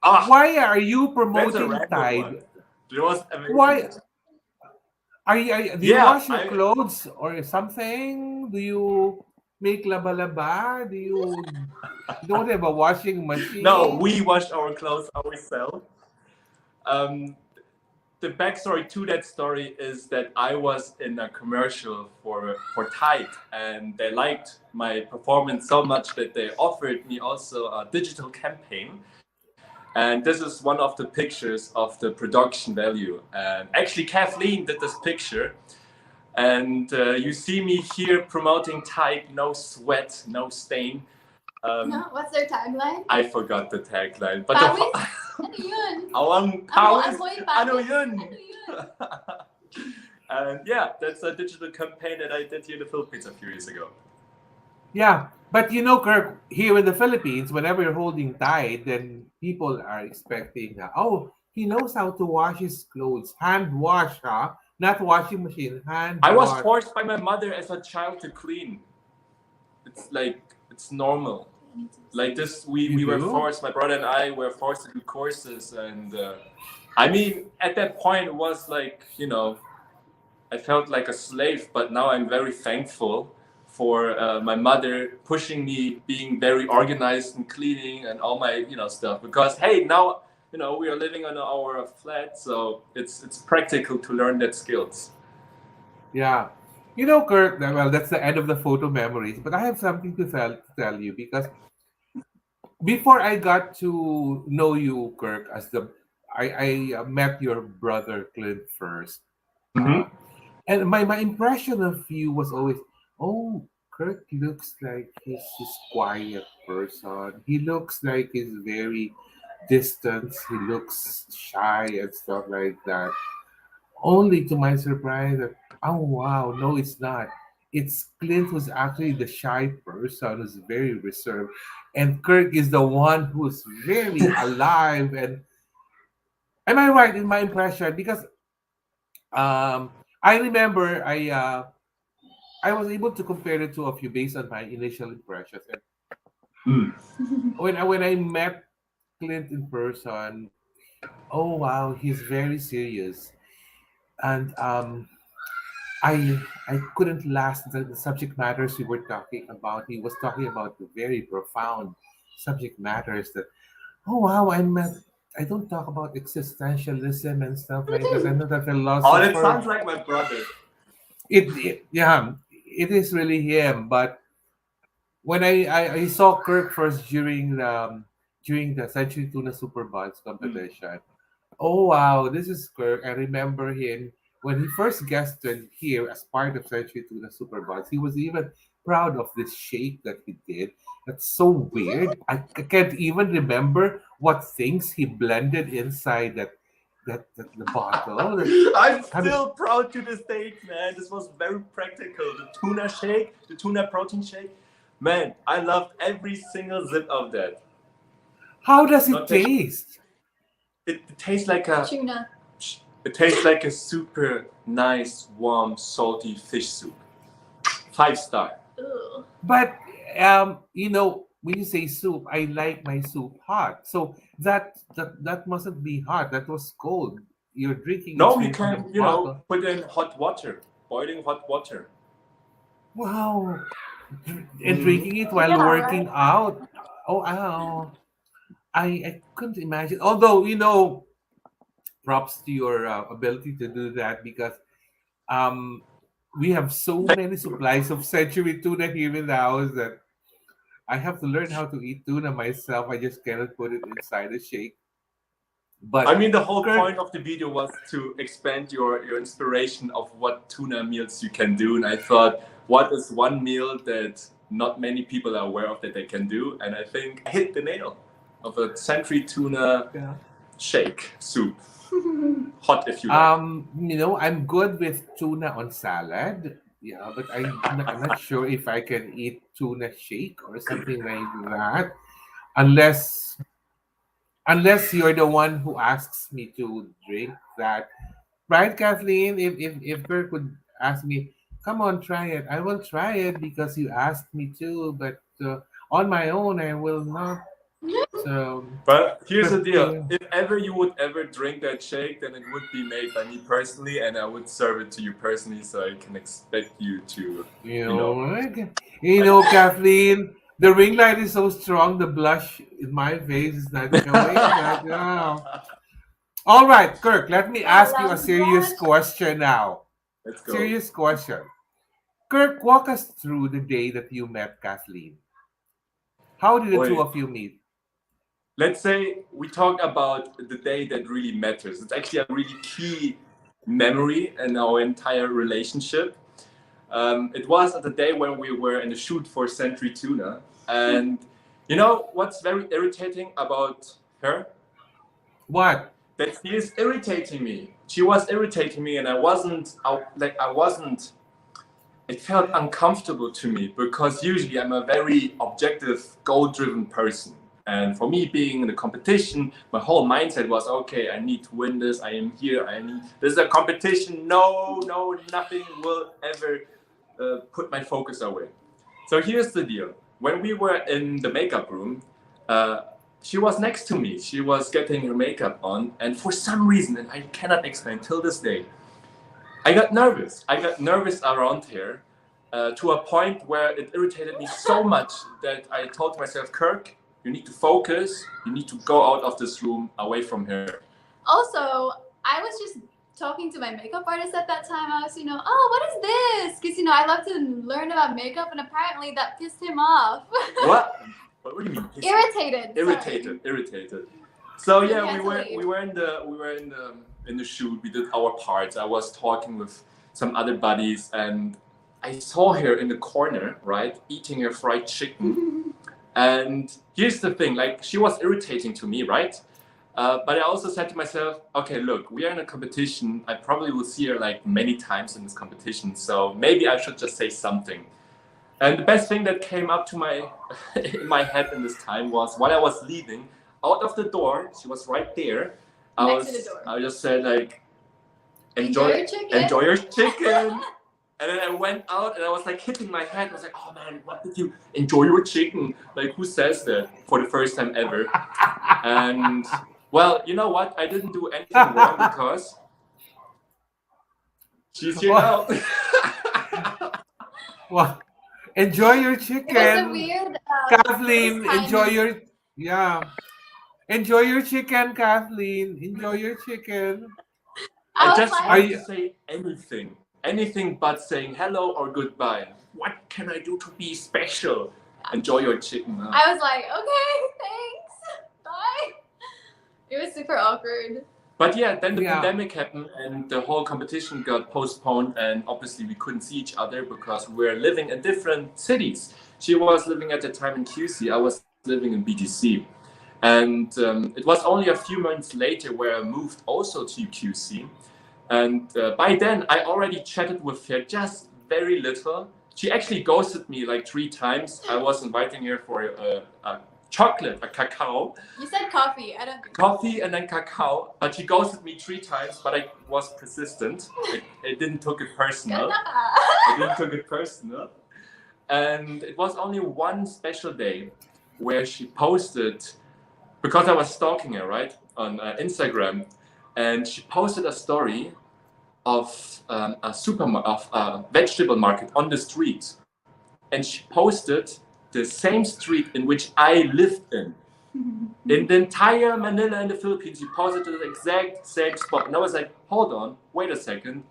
Ah, why are you that's a promoting random one. Tide? It was amazing. Why do you Yeah, wash your clothes or something? Do you make laba-laba? You don't have a washing No, machine? we washed our clothes ourselves. Um, the backstory to that story is that I was in a commercial for Tide, and they liked my performance so much that they offered me also a digital campaign. And this is one of the pictures of the production value. And actually, Kathleen did this picture. And you see me here promoting Tide, no sweat, no stain. No, what's their tagline? I forgot the tagline. But Pawis? Ano yun? Awang Amoy pawis, pawis. ano yun? Ano yun? And yeah, that's a digital campaign that I did here in the Philippines a few years ago. Yeah, but Kirk, here in the Philippines, whenever you're holding Tide, then people are expecting that, oh, he knows how to wash his clothes. Hand wash, huh? Not washing machine, hand I was wash. forced by my mother as a child to clean. It's normal. Like this, we were do? forced. My brother and I were forced to do courses, and I mean, at that point, it was like, I felt like a slave, but now I'm very thankful for my mother pushing me, being very organized and cleaning and all my, stuff. Because hey, now, we are living on our flat, so it's practical to learn that skills. Yeah. Kurt, well, that's the end of the photo memories, but I have something to tell you because before I got to know you, Kirk, I met your brother Clint first. Mm-hmm. Uh, and my impression of you was always, oh, Kirk looks like he's this quiet person. He looks like he's very distant. He looks shy and stuff like that. Only to my surprise that, oh wow, no, it's not. It's Clint who's actually the shy person who's very reserved. And Kirk is the one who's very alive. And am I right in my impression? Because I remember I was able to compare the two of you based on my initial impressions. And Mm. when I met Clint in person, oh wow, he's very serious. And I couldn't last the subject matters we were talking about. He was talking about the very profound subject matters that, oh wow, I don't talk about existentialism and stuff like that. I'm not a Oh, that philosopher. sounds like my brother. Yeah, it is really him. But when I saw Kirk first during the Century Tuna Super Buds Mm. competition, oh wow, this is Kirk. I remember him when he first guested here as part of Century Tuna Super Buds. He was even proud of this shake that he did. That's so weird. I can't even remember what things he blended inside that the bottle. I'm I mean, still proud to this date, man. This was very practical. The tuna shake, the tuna protein shake. Man, I loved every single zip of that. how does it Not that taste? it tastes like a Tuna. it tastes like a super nice, warm, salty fish soup. 5 star. Ugh. But when you say soup, I like my soup hot. So that mustn't be hot. That was cold. You're drinking it No, you straight from the can, bottle. put in hot water, boiling hot water. Wow. And Mm. drinking it while Yeah, right? working out. Oh, wow. I couldn't imagine. Although, props to your ability to do that because um, we have so Thank many you. supplies of century tuna here in the house that I have to learn how to eat tuna myself. I just cannot put it inside a shake. I But mean, the whole Kirk, point of the video was to expand your inspiration of what tuna meals you can do. And I thought, what is one meal that not many people are aware of that they can do? And I think I hit the nail of a century tuna yeah. shake soup. Hot if you like. I'm good with tuna on salad. Yeah, but I'm not sure if I can eat tuna shake or something like that, unless unless you're the one who asks me to drink that. Right, Kathleen? If Kirk would ask me, come on, try it, I will try it because you asked me to, but on my own, I will not But here's the deal. prepare. If ever you would ever drink that shake, then it would be made by me personally, and I would serve it to you personally, so I can expect you to, You you know. know, Kathleen, the ring light is so strong, the blush in my face is not showing, but all right, Kirk, let me I ask you a love serious blush. question now. Let's go. Serious question. Kirk, walk us through the day that you met Kathleen. How did the two Wait. of you meet? Let's say we talk about the day that really matters. It's actually a really key memory in our entire relationship. It was at the day when we were in the shoot for Century Tuna. And you know what's very irritating about her? What? That she is irritating me. She was irritating me, and I wasn't. It felt uncomfortable to me because usually I'm a very objective, goal-driven person. And for me, being in a competition, my whole mindset was, okay, I need to win this. I am here. This is a competition. No, no, nothing will ever put my focus away. So here's the deal. When we were in the makeup room, uh, she was next to me. She was getting her makeup on, and for some reason, and I cannot explain till this day, I got nervous. I got nervous around her to a point where it irritated me so much that I told myself, Kirk, you need to focus. You need to go out of this room away from her. Also, I was just talking to my makeup artist at that time. I was, oh, what is this? Because, I love to learn about makeup, and apparently that pissed him off. What? What do you mean? Irritated. So yeah, we were in the shoot. We did our parts. I was talking with some other buddies, and I saw her in the corner, right, eating her fried chicken. And here's the thing, like, she was irritating to me, right? But I also said to myself, okay, look, we are in a competition. I probably will see her like many times in this competition, so maybe I should just say something. And the best thing that came up to in my head in this time was, while I was leaving out of the door, she was right there. Next to the door. I just said, like, Enjoy your chicken. Enjoy your chicken. And then I went out and I was like hitting my head. I was like, oh man, what did you enjoy your chicken? Like, who says that for the first time ever? And well, you know what? I didn't do anything wrong because she's here now. Well, enjoy your chicken. It was a weird. Kathleen, enjoy your chicken, Kathleen. Enjoy your chicken. I just like, wanted to say anything but saying hello or goodbye. What can I do to be special? Enjoy your chicken. Huh? I was like, okay, thanks, bye. It was super awkward. But yeah, then the pandemic happened and the whole competition got postponed, and obviously we couldn't see each other because we were living in different cities. She was living at the time in QC, I was living in BGC. And it was only a few months later where I moved also to QC. And by then I already chatted with her just very little. She actually ghosted me like 3 times. I was inviting her for a chocolate, a cacao. You said coffee. I don't think coffee and then cacao, but she ghosted me 3 times, but I was persistent. I didn't took it personal. And it was only one special day where she posted, because I was stalking her, right, on Instagram, and she posted a story of a vegetable market on the street, and she posted the same street in which I lived in the entire Manila in the Philippines. She posted the exact same spot, and I was like, hold on, wait a second,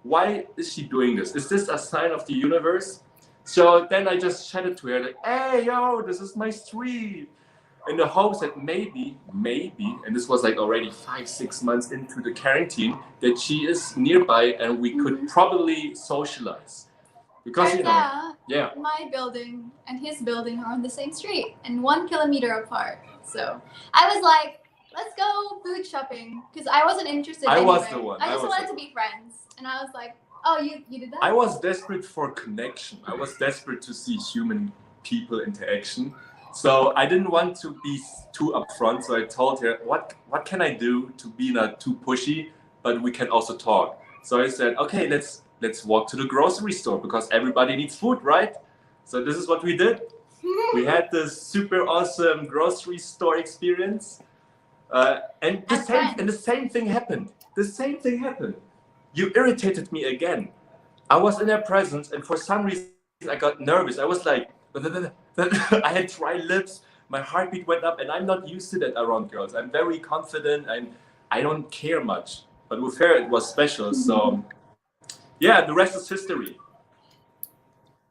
why is she doing this? Is this a sign of the universe? So then I just chatted to her like, hey, yo, this is my street, in the hopes that maybe, and this was like already 5-6 months into the quarantine, that she is nearby and we could probably socialize. Because my building and his building are on the same street and 1 kilometer apart. So I was like, let's go food shopping, because I wasn't interested. I anyway. was the one. I just wanted to be friends, and I was like, oh, you did that? I was desperate for connection. I was desperate to see human people interaction. So I didn't want to be too upfront. So I told her, what can I do to be not too pushy, but we can also talk. So I said, okay, let's walk to the grocery store because everybody needs food, right? So this is what we did. We had this super awesome grocery store experience, and the same thing happened. You irritated me again. I was in her presence, and for some reason I got nervous. I was like, I had dry lips. My heartbeat went up, and I'm not used to that around girls. I'm very confident, and I don't care much. But with her, it was special. So. Yeah, the rest is history.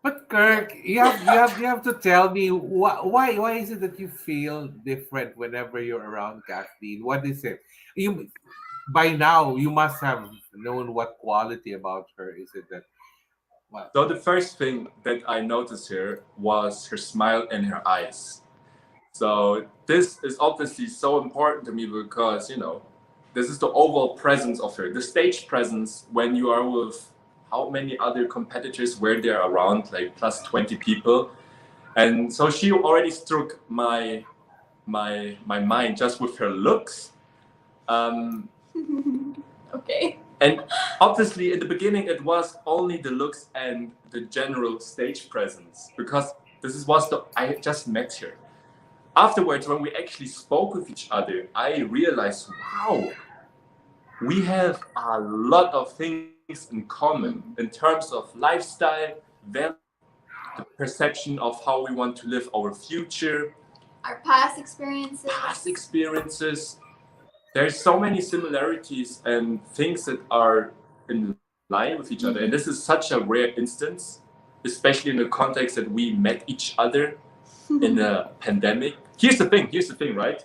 But Kirk, you have to tell me why is it that you feel different whenever you're around Kathleen? What is it? By now you must have known what quality about her is it that. What? So the first thing that I noticed here was her smile and her eyes. So this is obviously so important to me because this is the overall presence of her, the stage presence when you are with. How many other competitors were there around, like plus 20 people, and so she already struck my mind just with her looks. Okay. And obviously, in the beginning, it was only the looks and the general stage presence because I just met her. afterwards, when we actually spoke with each other, I realized, wow, we have a lot of things in common in terms of lifestyle, values, the perception of how we want to live our future, Our past experiences. past experiences. There's so many similarities and things that are in line with each other. And this is such a rare instance, especially in the context that we met each other in a pandemic. Here's the thing, right?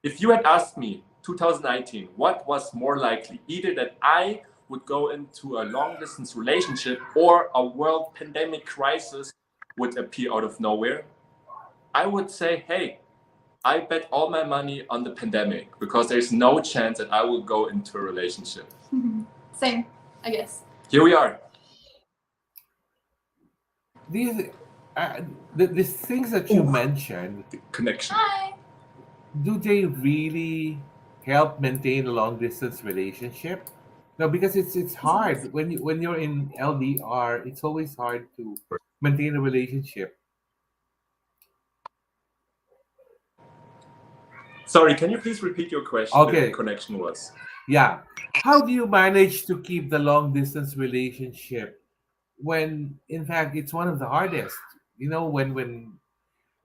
If you had asked me 2019, what was more likely? Either that I would go into a long distance relationship or a world pandemic crisis would appear out of nowhere, I would say, hey, I bet all my money on the pandemic because there's no chance that I will go into a relationship. Same, I guess. Here we are. These the things that you mentioned, The connection. Hi. do they really help maintain a long distance relationship? No, because it's hard when you're in LDR. It's always hard to maintain a relationship. Sorry, can you please repeat your question? The Okay, connection was. yeah. How do you manage to keep the long distance relationship when, in fact, it's one of the hardest? You know, when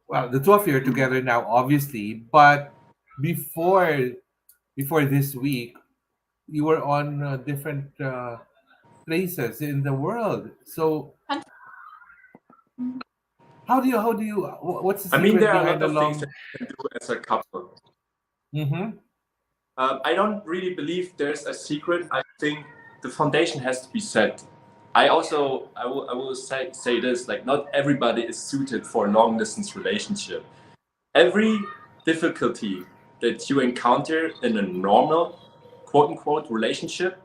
well, the two of you are together now, obviously, but before before this week, you were on different places in the world. So what's the I mean, secret there are a behind lot the of things that long? you can do as a couple. Mm-hmm. I don't really believe there's a secret. I think the foundation has to be set. I will say this, like not everybody is suited for a long distance relationship. Every difficulty that you encounter in a normal quote unquote relationship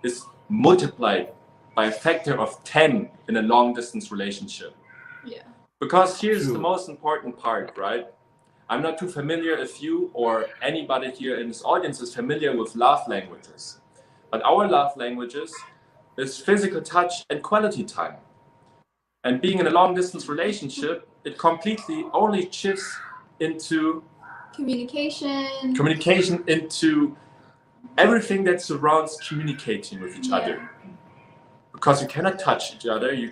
is multiplied by a factor of 10 in a long distance relationship. Yeah. Because here's the True. most important part, right? I'm not too familiar if you or anybody here in this audience is familiar with love languages. But our love languages is physical touch and quality time. And being in a long distance relationship, it completely only shifts into Communication. into everything that surrounds communicating with each other. Because you cannot touch each other, you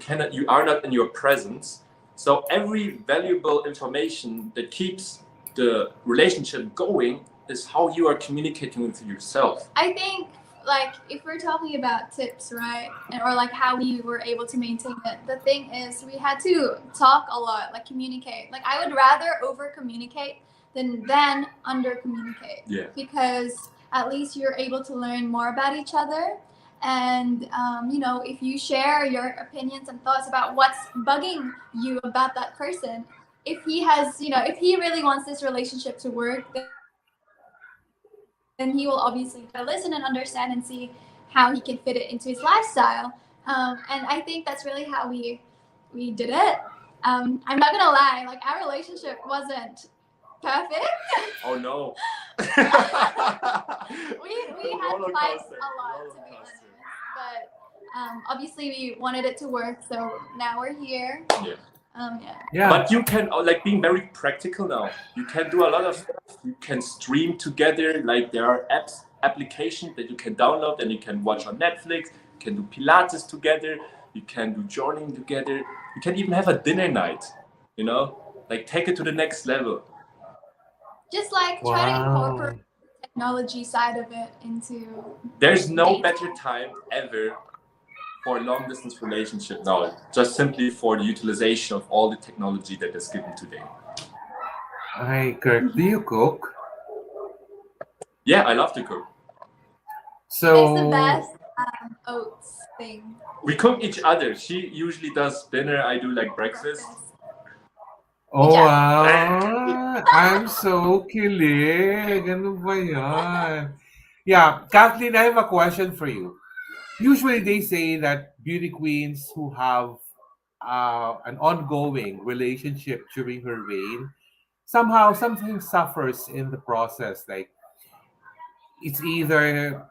are not in your presence. So every valuable information that keeps the relationship going is how you are communicating with yourself. I think, like, if we're talking about tips, right, or like how we were able to maintain it, the thing is we had to talk a lot, like communicate. Like, I would rather over communicate than under communicate. Yeah. Because at least you're able to learn more about each other. And if you share your opinions and thoughts about what's bugging you about that person, if he has, if he really wants this relationship to work, then he will obviously try to listen and understand and see how he can fit it into his lifestyle. And I think that's really how we did it. I'm not gonna lie, like our relationship wasn't perfect. Oh no. we had Roller fights coaster, a lot, roller to be honest. coaster. But obviously we wanted it to work, so now we're here. Yeah. Yeah. Yeah. But you can, like, being very practical now. You can do a lot of stuff. You can stream together. Like, there are applications that you can download and you can watch on Netflix. You can do Pilates together. You can do journaling together. You can even have a dinner night. Like, take it to the next level. Just like try to incorporate Wow. the technology side of it into. There's no dating. better time ever for a long distance relationship now, just simply for the utilization of all the technology that is given today. Hi, Kirk. Do you cook? Yeah, I love to cook. It's the So, best oats thing. We cook each other. She usually does dinner. I do like breakfast. oh job. wow, I'm so kilig. Ano ba yan? Yeah, Kathleen, I have a question for you. Usually they say that beauty queens who have an ongoing relationship during her reign, somehow something suffers in the process. Like it's either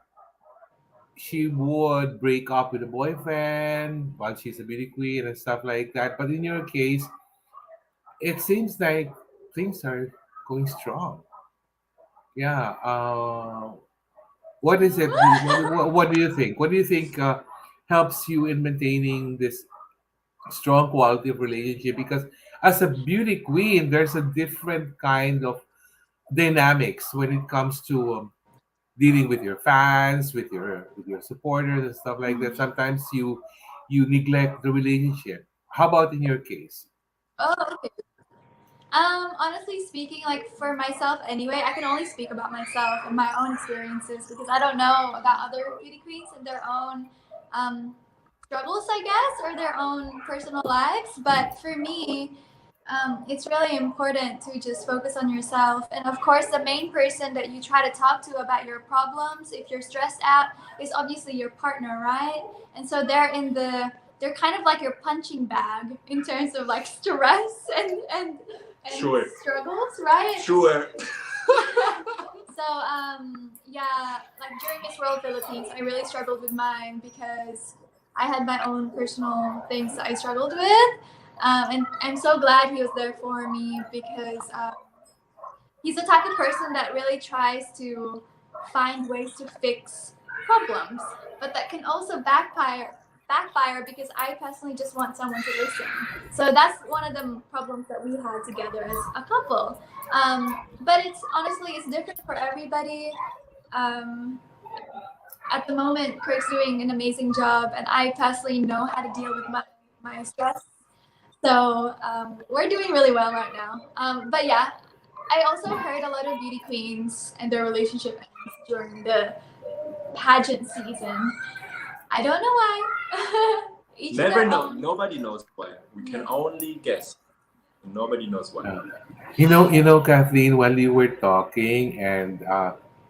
she would break up with a boyfriend while she's a beauty queen and stuff like that. But in your case, it seems like things are going strong. Yeah. What is it? What do you think? What do you think helps you in maintaining this strong quality of relationship? Because as a beauty queen, there's a different kind of dynamics when it comes to dealing with your fans, with your supporters and stuff like that. Sometimes you neglect the relationship. How about in your case? Oh, okay. Honestly speaking, like for myself anyway, I can only speak about myself and my own experiences because I don't know about other beauty queens and their own um, struggles, I guess, or their own personal lives. But for me, it's really important to just focus on yourself. And of course, the main person that you try to talk to about your problems, if you're stressed out, is obviously your partner, right? And so they're kind of like your punching bag in terms of like stress and Sure. struggles, right? Sure. So yeah, like during Miss World Philippines, I really struggled with mine because I had my own personal things that I struggled with, and I'm so glad he was there for me because he's the type of person that really tries to find ways to fix problems, but that can also backfire because I personally just want someone to listen. So that's one of the problems that we had together as a couple. But it's honestly it's different for everybody. Um, at the moment, Kirk's doing an amazing job, and I personally know how to deal with my stress. So we're doing really well right now. But yeah, I also heard a lot of beauty queens and their relationship ends during the pageant season. I don't know why. Each to Never their know. own. Nobody knows why. We can only guess. Nobody knows why. Kathleen, while you were talking and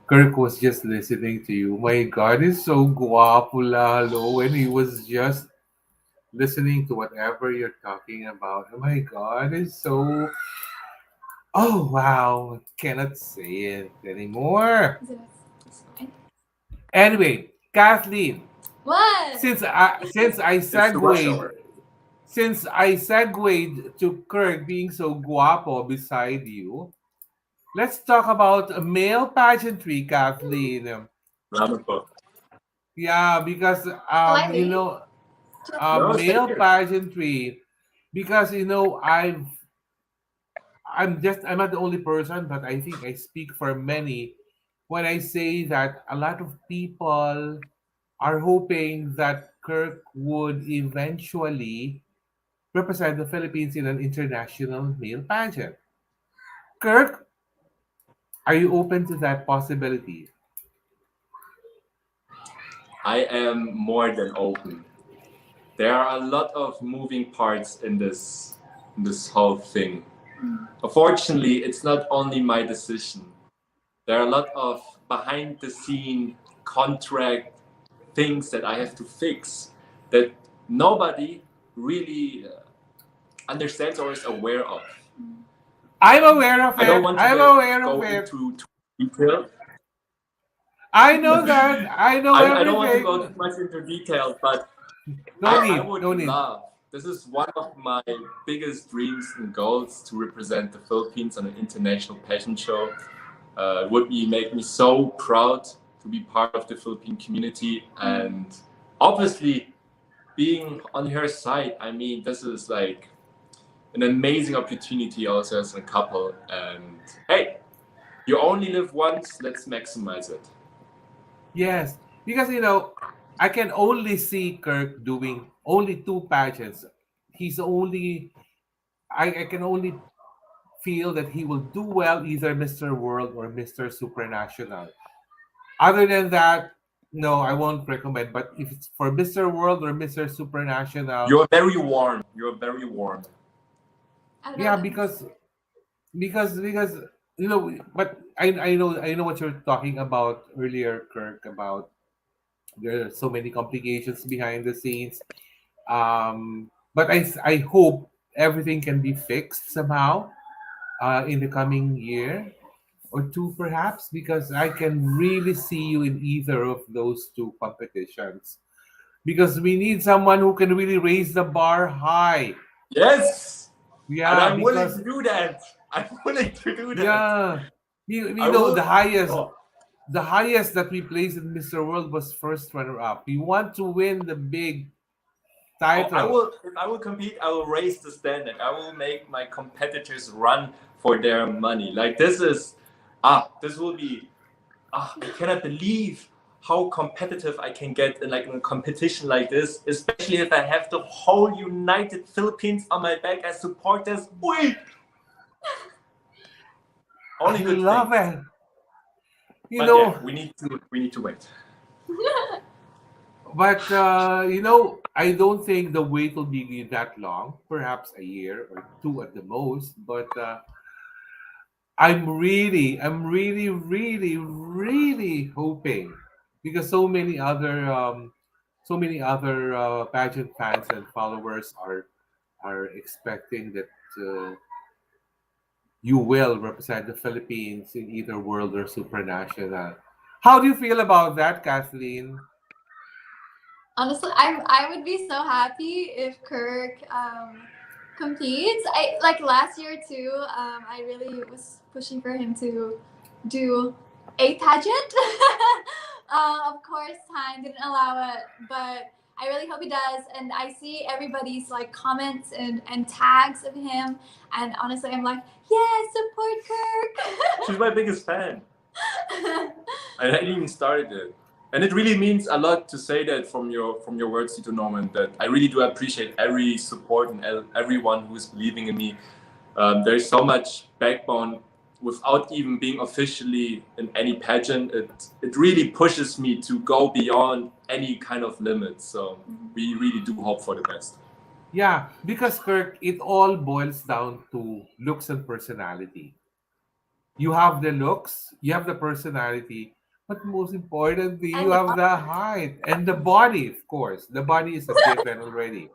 Kirk was just listening to you, my God, he's so guapo lalo when he was just listening to whatever you're talking about. Oh my God, it's so. Oh wow, cannot say it anymore. Is it fine? Anyway, Kathleen, What? since I It's the rush segued hour. since I segued to Kirk being so guapo beside you, let's talk about male pageantry, Kathleen. Ramen po. Yeah, because Shall I leave? No, stay male here. pageantry, because I'm not the only person, but I think I speak for many when I say that a lot of people are hoping that Kirk would eventually represent the Philippines in an international male pageant. Kirk, are you open to that possibility? I am more than open. There are a lot of moving parts in this whole thing. Unfortunately, it's not only my decision. There are a lot of behind the scene contract things that I have to fix that nobody really understands or is aware of. I'm aware of I don't it. want to I'm aware of go it. into too detail. I know that. I know I don't want to go everything. too much into detail, but No I need. would No need. love. This is one of my biggest dreams and goals to represent the Philippines on an international pageant show. Would be make me so proud to be part of the Philippine community, and obviously being on her side. I mean, this is like an amazing opportunity also as a couple. And hey, you only live once. Let's maximize it. Yes, because I can only see Kirk doing only two pageants. He's only I can only feel that he will do well either Mr. World or Mr. Supranational. Other than that, no, I won't recommend. But if it's for Mr. World or Mr. Supranational, You're very warm. You're very warm. I don't know yeah, what that means. because but I know what you're talking about earlier, Kirk, about there are so many complications behind the scenes. But I hope everything can be fixed somehow in the coming year or two, perhaps, because I can really see you in either of those two competitions. Because we need someone who can really raise the bar high. Yes, and Yeah, I'm willing because to do that. I'm willing to do that. Yeah. You I know, will. Oh, the highest that we placed in Mr. World was first runner up. We want to win the big I title. will. If I will compete, I will raise the standard. I will make my competitors run for their money. Like this is, this will be. I cannot believe how competitive I can get in like in a competition like this, especially if I have the whole United Philippines on my back as supporters. Ui! I Only good love things. it. You But yeah, know, we need to wait. but I don't think the wait will be that long. Perhaps a year or two at the most. But I'm really hoping because so many other pageant fans and followers are expecting that you will represent the Philippines in either world or supranational. How do you feel about that, Kathleen? Honestly, I would be so happy if Kirk competes. I like last year too. I really was pushing for him to do a pageant. Of course, time didn't allow it, but I really hope he does. And I see everybody's like comments and tags of him, and honestly, I'm like, yes, support Kirk. She's my biggest fan. I hadn't even started it. And it really means a lot to say that from your words, Tito Norman, that I really do appreciate every support and everyone who is believing in me. There's so much backbone without even being officially in any pageant. It really pushes me to go beyond any kind of limits. So we really do hope for the best. Yeah, because Kirk, it all boils down to looks and personality. You have the looks, you have the personality, but most importantly, you And have the height and the body, of course. The body is a given already.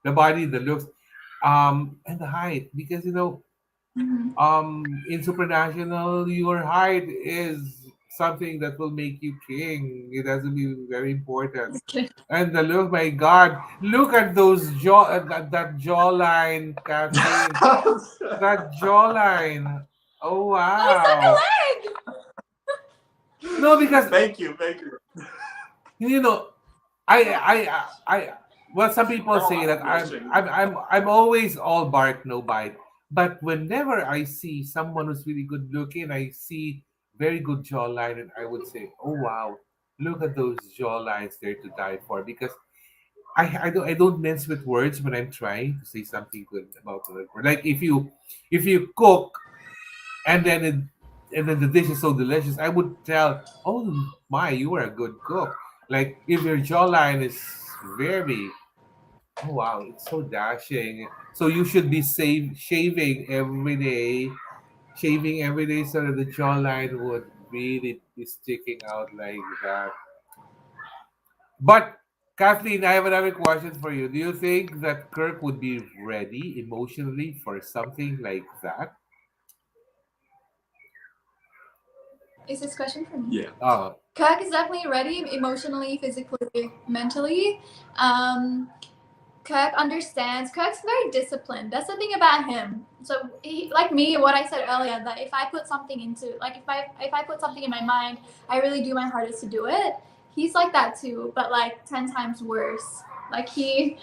The body, the looks, and the height. Because in supranational, your height is something that will make you king. It has to be very important. And the look, my God, look at those that jawline, Kathleen. That jawline. Oh oh, he's stuck a wow. leg. No, because Thank you. you know, I well, some people Now say I'm that blushing. I'm always all bark, no bite. But whenever I see someone who's really good looking, I see very good jawline, and I would say, oh wow, look at those jawlines there to die for. Because I don't mince with words when I'm trying to say something good about the word. Like if you cook and then the dish is so delicious, I would tell, oh my, you are a good cook. Like if your jawline is very, oh wow, it's so dashing. So you should be shaving every day so that the jawline would really be sticking out like that. But Kathleen, I have another question for you. Do you think that Kirk would be ready emotionally for something like that? Is this question for me? Yeah. Kirk is definitely ready emotionally, physically, mentally. Um, Kirk understands. Kirk's very disciplined. That's the thing about him. So he, like me, what I said earlier, that if I put something into, like if I put something in my mind, I really do my hardest to do it. He's like that too, but like 10 times worse. Like he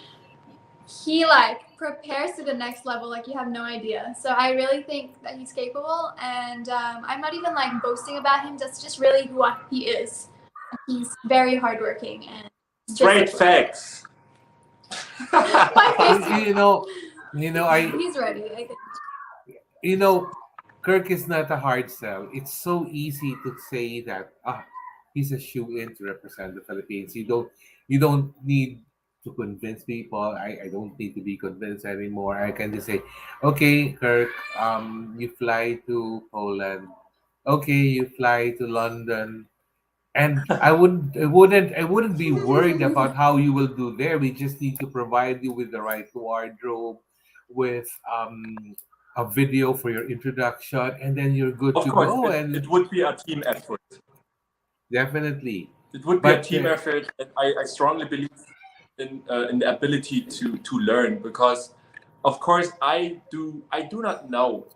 like prepares to the next level like you have no idea. So I really think that he's capable, and I'm not even like boasting about him. That's just really who he is. He's very hardworking and Straight disciplined. facts. My face. You know, I He's ready. I think. you know, Kirk is not a hard sell. It's so easy to say that he's a shoe in to represent the Philippines. You don't need to convince people. I don't need to be convinced anymore. I can just say, okay, Kirk, you fly to Poland. Okay, you fly to London. And I wouldn't be worried about how you will do there. We just need to provide you with the right wardrobe, with a video for your introduction, and then you're good Of to course, go. And it would be a team effort. definitely, It would be a but team effort, and I strongly believe in the ability to learn, because, of course, I do not know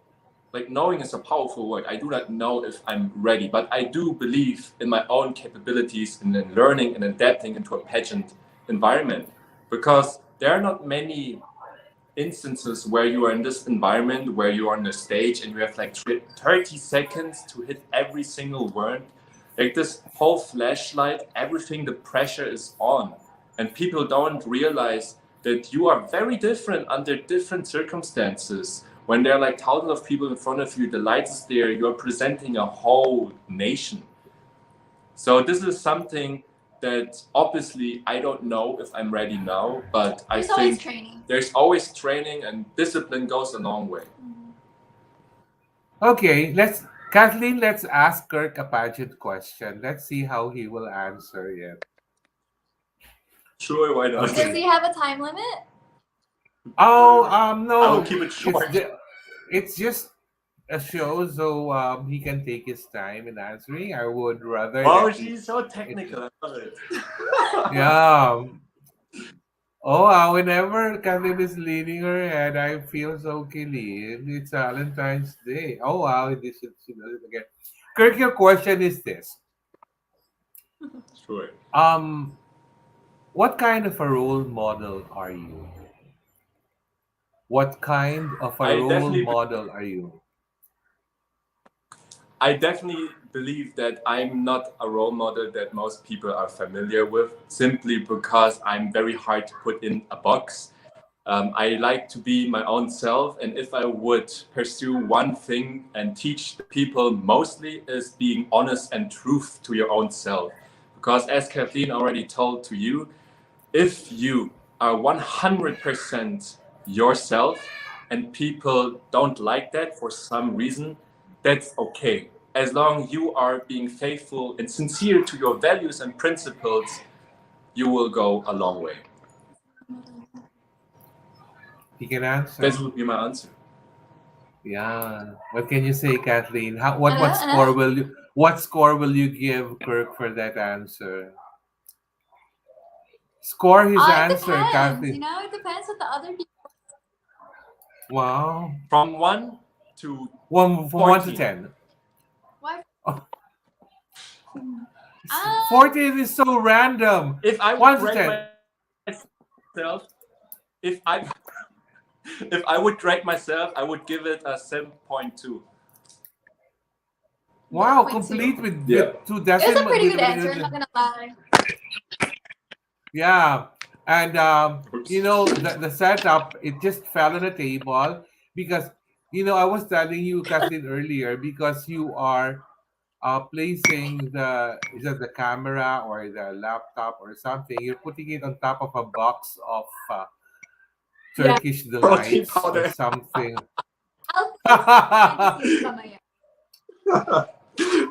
like knowing is a powerful word. I do not know if I'm ready, but I do believe in my own capabilities and in learning and adapting into a pageant environment, because there are not many instances where you are in this environment where you are on the stage and you have like 30 seconds to hit every single word, like this whole flashlight, everything, the pressure is on, and people don't realize that you are very different under different circumstances. When there are like thousands of people in front of you, the light is there, you're presenting a whole nation. So this is something that obviously I don't know if I'm ready now, but I There's always think training. there's always training, and discipline goes a long way. Okay, Kathleen, let's ask Kirk a pageant question. Let's see how he will answer it. Sure, why not? Does he have a time limit? Oh, no. I will keep it short. It's just a show, so he can take his time in answering. I would rather. Oh, that she's so technical. I love it. Yeah. Oh, whenever Kathleen is leaning her head, I feel so giddy. It's Valentine's Day. Oh, wow, she does it again. Kirk, your question is this. Sure. What kind of a role model are you? What kind of a I role definitely model are you? I definitely believe that I'm not a role model that most people are familiar with, simply because I'm very hard to put in a box. I like to be my own self, and if I would pursue one thing and teach the people mostly, is being honest and truth to your own self. Because as Kathleen already told to you, if you are 100% yourself and people don't like that for some reason, that's okay. As long as you are being faithful and sincere to your values and principles, you will go a long way. He can answer. That would be my answer. Yeah. What can you say, Kathleen? What score will you give Kirk for that answer? Score his It answer, depends. Kathleen. It depends what the other people. Wow. From 1 to From 1 to 14. 10. What? Oh, Ah, 14 is so random. If I would 1 to rate 10. myself, if I if I would rate myself, I would give it a 7.2. Wow, 0.2. complete with Yeah. 2 It was a decimal. pretty good answer, I'm not gonna lie. Yeah. And Oops. the setup, it just fell on the table because I was telling you, Kathleen, earlier, because you are placing the camera or the laptop or something, you're putting it on top of a box of Yeah. Turkish Protein delights or powder. something. I'll see mamaya.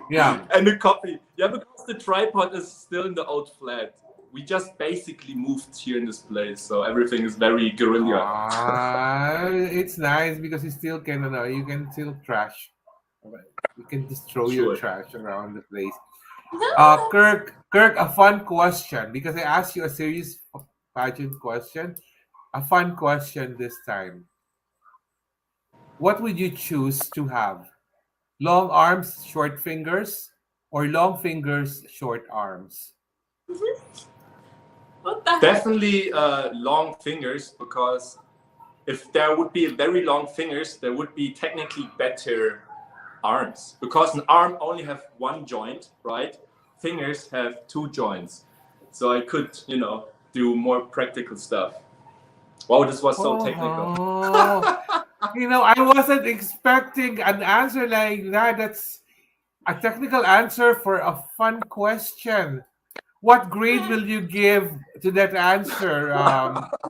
Yeah. And the coffee. Yeah, because the tripod is still in the old flat. We just basically moved here in this place, so everything is very guerrilla. It's nice because you can still trash. You can just throw your Sure. trash around the place. Kirk, a fun question because I asked you a serious pageant question. A fun question this time. What would you choose to have? Long arms, short fingers, or long fingers, short arms? What the heck? Definitely long fingers, because if there would be very long fingers, there would be technically better arms. Because an arm only have one joint, right? Fingers have two joints. So I could, do more practical stuff. Wow, this was so technical. I wasn't expecting an answer like that. That's a technical answer for a fun question. What grade will you give to that answer,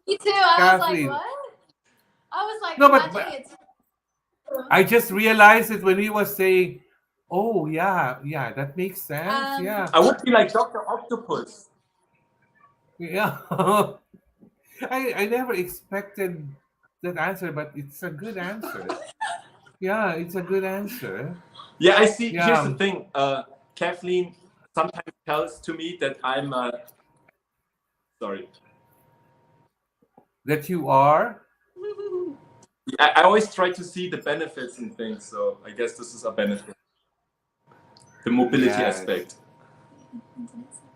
Me too. I was like, Kathleen? what? I was like, No, imagine it's. I just realized it when he was saying, "Oh yeah, yeah, that makes sense." Yeah, I would be like Dr. Octopus. yeah. I never expected that answer, but it's a good answer. Yeah, it's a good answer. Yeah, I see. Here's the Yeah, thing. Kathleen sometimes tells to me that I'm sorry. that you are. I always try to see the benefits and things. So I guess this is a benefit, the mobility Yes. aspect.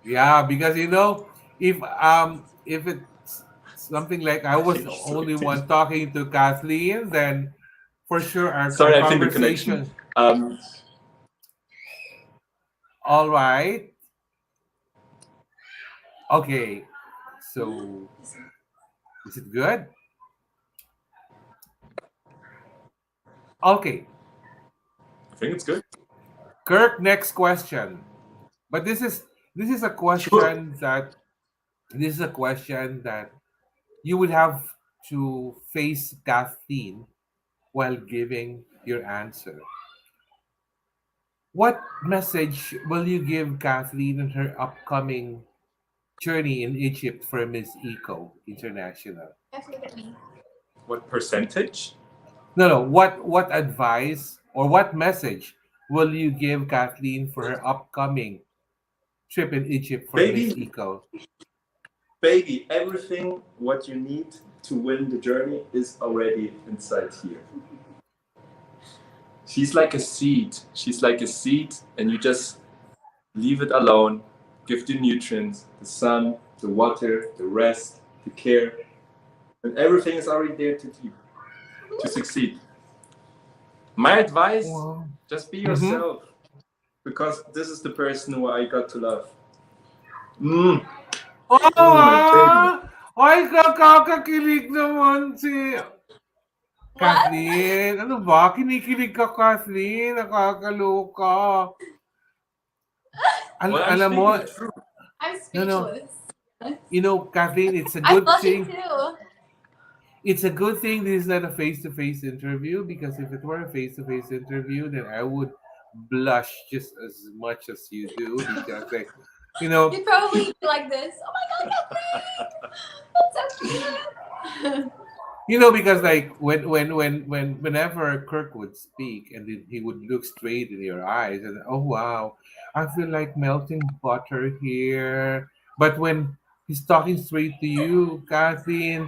Yeah, because if it's something like I was the only one talking to Kathleen, then for sure our Sorry, I think the connection. conversation. All right. Okay. So is it good? Okay. I think it's good. Kirk, next question. But this is a Sure. question that you would have to face Kathleen while giving your answer. What message will you give Kathleen in her upcoming journey in Egypt for Miss Eco International? Yes, look at me. What percentage? No. What advice or what message will you give Kathleen for her upcoming trip in Egypt for Miss Baby, Eco? baby, everything what you need to win the journey is already inside here. She's like a seed. She's like a seed, and you just leave it alone, give the nutrients, the sun, the water, the rest, the care, and everything is already there to succeed. My advice, Wow. just be Mm-hmm. yourself, because this is the person who I got to love. Mm. Oh, Baby. Ay, kakakakilig naman si What? Kathleen. Ano ba? Kinikilig ka, Kathleen. Nakakaloka. Well, I'm Alam mo, speaking the truth. I'm no. speechless. Kathleen, it's a I'm good blushing thing. too. It's a good thing this is not a face-to-face interview, because if it were a face-to-face interview, then I would blush just as much as you do, because You'd probably be like this. Oh my god, Kathleen! That's so cute. because like whenever Kirk would speak, and then he would look straight in your eyes, and oh wow, I feel like melting butter here. But when he's talking straight to you, Kathleen,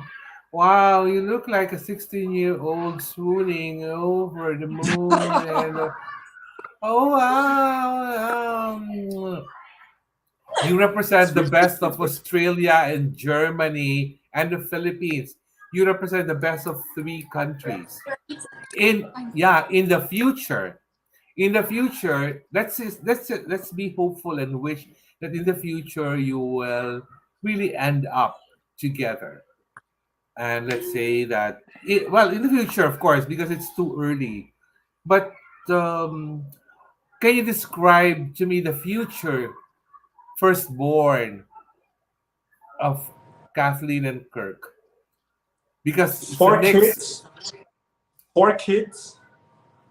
wow, you look like a 16-year-old swooning over the moon, and oh wow, you represent the Sweet. best of Australia and Germany and the Philippines. You represent the best of three countries. In the future, let's be hopeful and wish that in the future you will really end up together. And let's say that in the future, of course, because it's too early. But um, can you describe to me the future firstborn of Kathleen and Kirk? Because it's a Four mix. kids, four kids,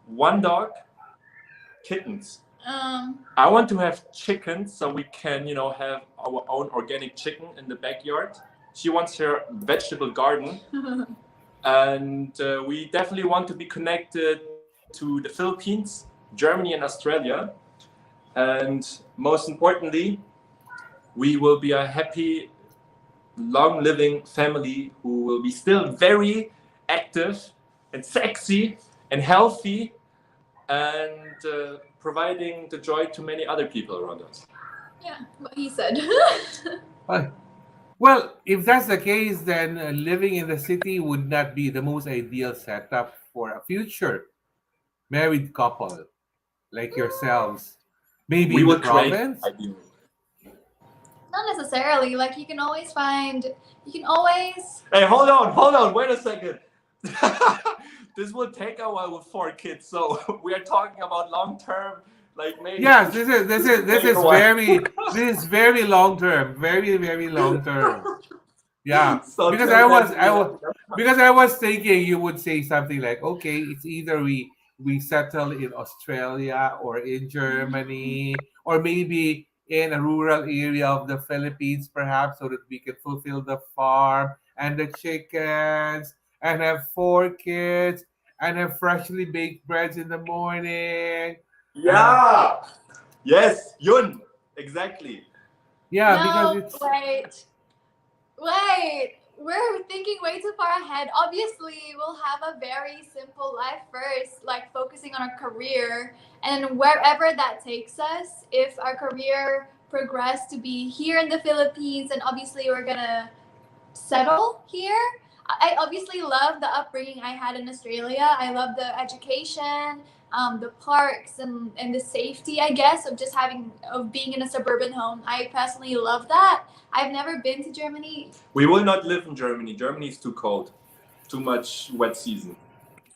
one dog, kittens. I want to have chickens so we can, have our own organic chicken in the backyard. She wants her vegetable garden, and we definitely want to be connected to the Philippines, Germany, and Australia. And most importantly, we will be a happy, long-living family who will be still very active and sexy and healthy, and providing the joy to many other people around us. Yeah, what he said. Well, if that's the case, then living in the city would not be the most ideal setup for a future married couple like yourselves. Maybe We in the will create province? ideally. Not necessarily. Like you can always find. You can always. Hey, hold on, wait a second. This will take a while with four kids, so we are talking about long term, like maybe. Yes, this Take a while. is very long term, very very long term. Yeah, So because till then, we have I was thinking you would say something like, okay, it's either we settle in Australia or in Germany, or maybe in a rural area of the Philippines, perhaps, so that we can fulfill the farm and the chickens and have four kids and have freshly baked breads in the morning. And yeah. Yes, Yun. Exactly. yeah, because No, it's wait. we're thinking way too far ahead. Obviously, we'll have a very simple life first, like focusing on our career, and wherever that takes us, if our career progress to be here in the Philippines, and obviously we're gonna settle here. I obviously love the upbringing I had in Australia. I love the education, the parks, and the safety, I guess, of just having of being in a suburban home. I personally love that. I've never been to Germany, We will not live in Germany. Germany is too cold, too much wet season.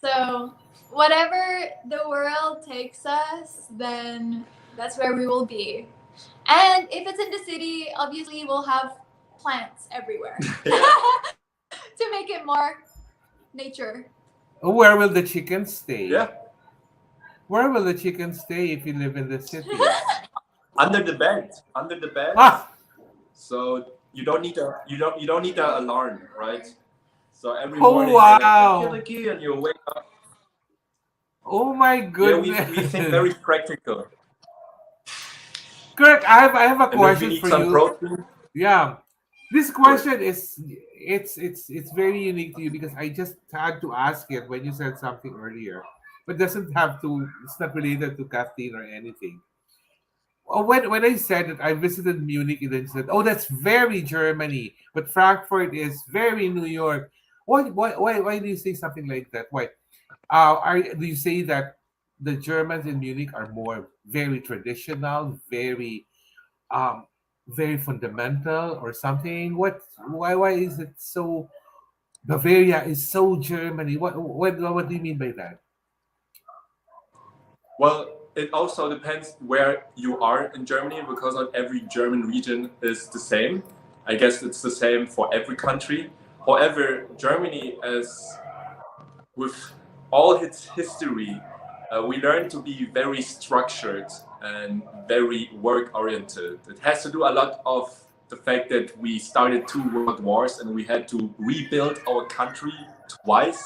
so whatever the world takes us, then that's where we will be. And if it's in the city, obviously we'll have plants everywhere to make it more nature. Where will the chicken stay? Yeah, Where will the chicken stay if you live in the city? under the bed, under the bed. Ah! So you don't need a alarm, right? So every Oh, morning wow. you're like, "Kiki," and you wake up. Oh my Yeah, we goodness. think very practical. Kirk, I have a And if you question need for some you. protein, Yeah. This question is it's very unique to you because I just had to ask it when you said something earlier. But doesn't have to it's not related to Kathleen or anything. When I said that I visited Munich and then said, "Oh, that's very Germany," but Frankfurt is very New York. Why do you say something like that? Why? Do you say that the Germans in Munich are more very traditional, um, very fundamental, or something? Why is it so? Bavaria is so Germany. What do you mean by that? well, it also depends where you are in Germany because not every German region is the same. I guess it's the same for every country. However, Germany, as with all its history, we learn to be very structured and very work oriented. It has to do a lot of the fact that we started two world wars and we had to rebuild our country twice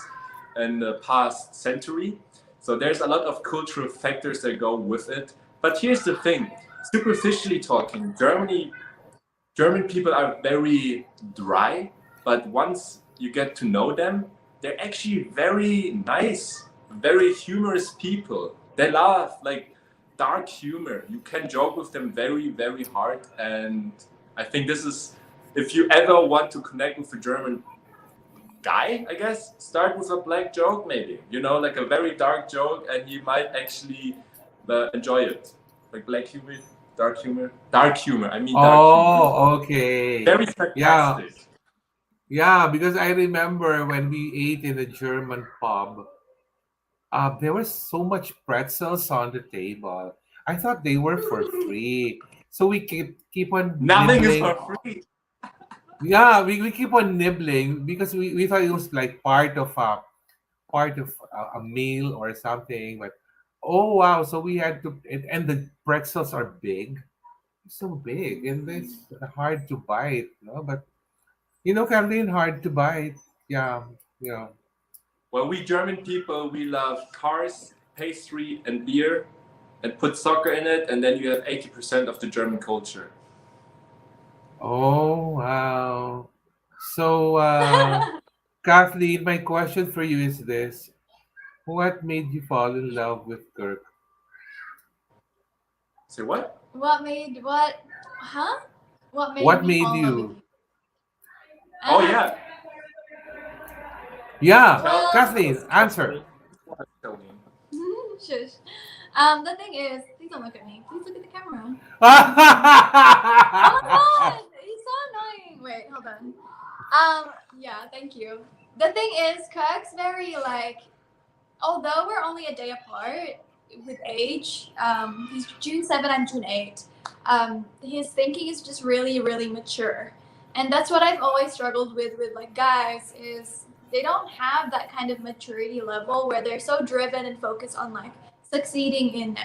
in the past century. So there's a lot of cultural factors that go with it. But here's the thing, superficially talking, German people are very dry, but once you get to know them, they're actually very nice, very humorous people. They love like dark humor. You can joke with them very, very hard. And I think this is, if you ever want to connect with a German guy, I guess, start with a black joke, maybe, like a very dark joke, and you might actually enjoy it. Like black humor, dark humor, dark humor. I mean, dark humor. Oh, okay. Very Yeah, sarcastic. yeah. Because I remember when we ate in a German pub, there was so much pretzels on the table. I thought they were for free, so we keep on Nothing is nibbling. for free. Yeah, we keep on nibbling because we thought it was like part of a meal or something. But oh wow, so we had to, and the pretzels are big, so big, and it's hard to bite. No, but Caroline, hard to bite. Yeah, yeah. Well, we German people, we love cars, pastry, and beer, and put soccer in it, and then you have 80% of the German culture. Oh wow. So, Kathleen, my question for you is this: what made you fall in love with Kirk? Say what? What made what? Huh? What made What me made fall in love with you? you? Oh, yeah. Yeah, Tell, Well, tell Kathleen, us, answer. Kathleen. Tell me. shush. The thing is, please don't look at me. Please look at the camera. Oh my god, he's so annoying. Wait, hold on. Yeah, thank you. The thing is, Kirk's very like, although we're only a day apart with age, he's June 7, I'm June 8. His thinking is just really, really mature. And that's what I've always struggled with like guys is they don't have that kind of maturity level where they're so driven and focused on like succeeding in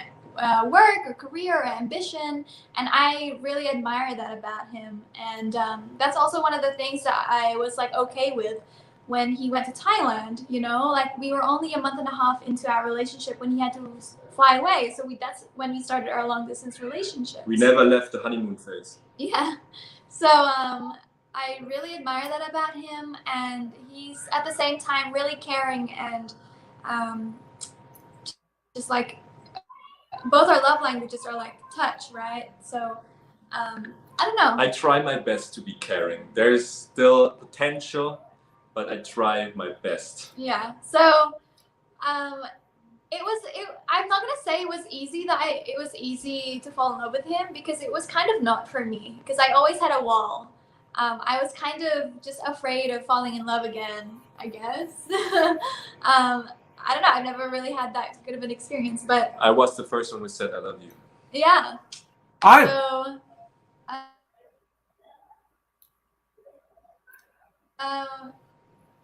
work or career or ambition. And I really admire that about him. And that's also one of the things that I was like okay with when he went to Thailand, like we were only a month and a half into our relationship when he had to fly away. So that's when we started our long distance relationship. We never left the honeymoon phase. Yeah. So I really admire that about him, and he's at the same time really caring and um, just like both our love languages are like touch, right? So I don't know. I try my best to be caring. There's still potential, but I try my best. Yeah. So um, I'm not gonna say it was easy it was easy to fall in love with him, because it was kind of not for me, because I always had a wall. I was kind of just afraid of falling in love again, I guess. I don't know. I've never really had that good of an experience, but I was the first one who said I love you. yeah. I So,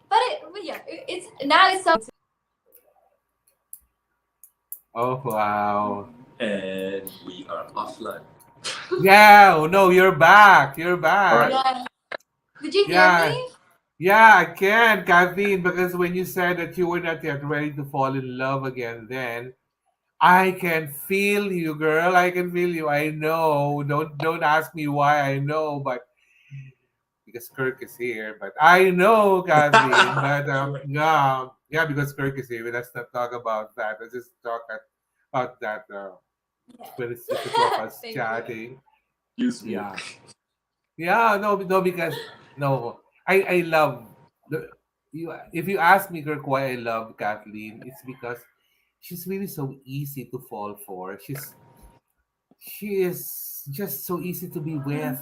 but yeah, it's now it's so. oh wow. And we are offline. Yeah, oh, no, you're back. You're back. All right. Yeah. Did you hear Yeah. me? Yeah, I can, Kathleen, because when you said that you were not yet ready to fall in love again, then I can feel you, girl. I can feel you. I know. Don't ask me why I know, but because Kirk is here. But I know, Kathleen. But yeah, yeah, because Kirk is here. Let's not talk about that. Let's just talk about that Yeah. when it's just the two of us Thank you. chatting. Use me. Yeah. Yeah, no, because no, I love the you. If you ask me, Kirk, why I love Kathleen, it's because she's really so easy to fall for. She is just so easy to be with.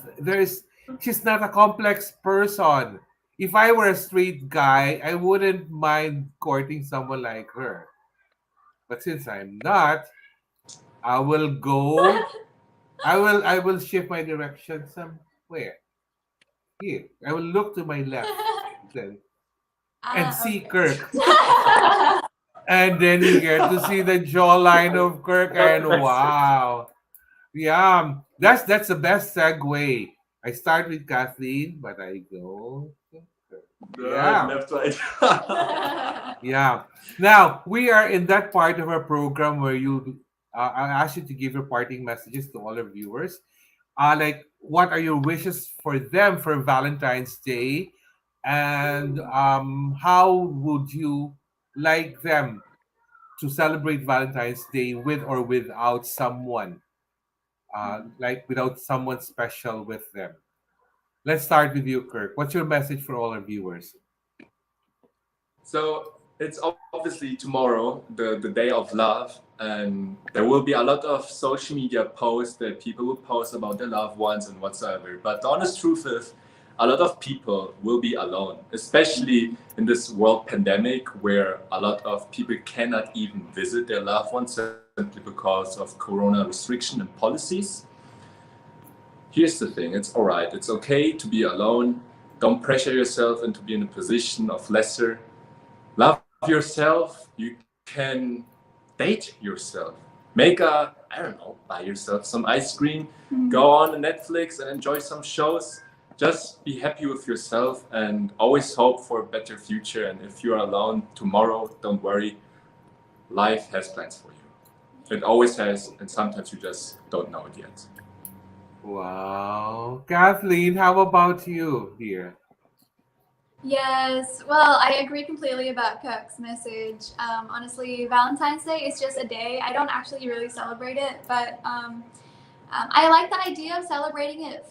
She's not a complex person. If I were a straight guy, I wouldn't mind courting someone like her. But since I'm not, I will go. I will shift my direction somewhere. Here, I will look to my left then and see Okay. Kirk. And then you get to see the jawline of Kirk, and wow. Yeah, that's the best segue. I start with Kathleen, but I go to Kirk. Right, Yeah. left, right. Yeah. Now we are in that part of our program where I ask you to give your parting messages to all our viewers. Like, what are your wishes for them for Valentine's Day, and how would you like them to celebrate Valentine's Day with or without someone, like without someone special with them? Let's start with you, Kirk. What's your message for all our viewers? So it's obviously tomorrow, the day of love, and there will be a lot of social media posts that people will post about their loved ones and whatsoever. But the honest truth is, a lot of people will be alone, especially in this world pandemic where a lot of people cannot even visit their loved ones simply because of corona restriction and policies. Here's the thing, it's all right. It's okay to be alone. Don't pressure yourself into being in a position of lesser. Love yourself. You can date yourself. I don't know, buy yourself some ice cream, go on Netflix and enjoy some shows. Just be happy with yourself and always hope for a better future. And if you're alone tomorrow, don't worry. Life has plans for you. It always has, and sometimes you just don't know it yet. Wow. Kathleen, how about you, dear? Yes, well, I agree completely about Kirk's message. Honestly, Valentine's Day is just a day. I don't actually really celebrate it, but I like the idea of celebrating it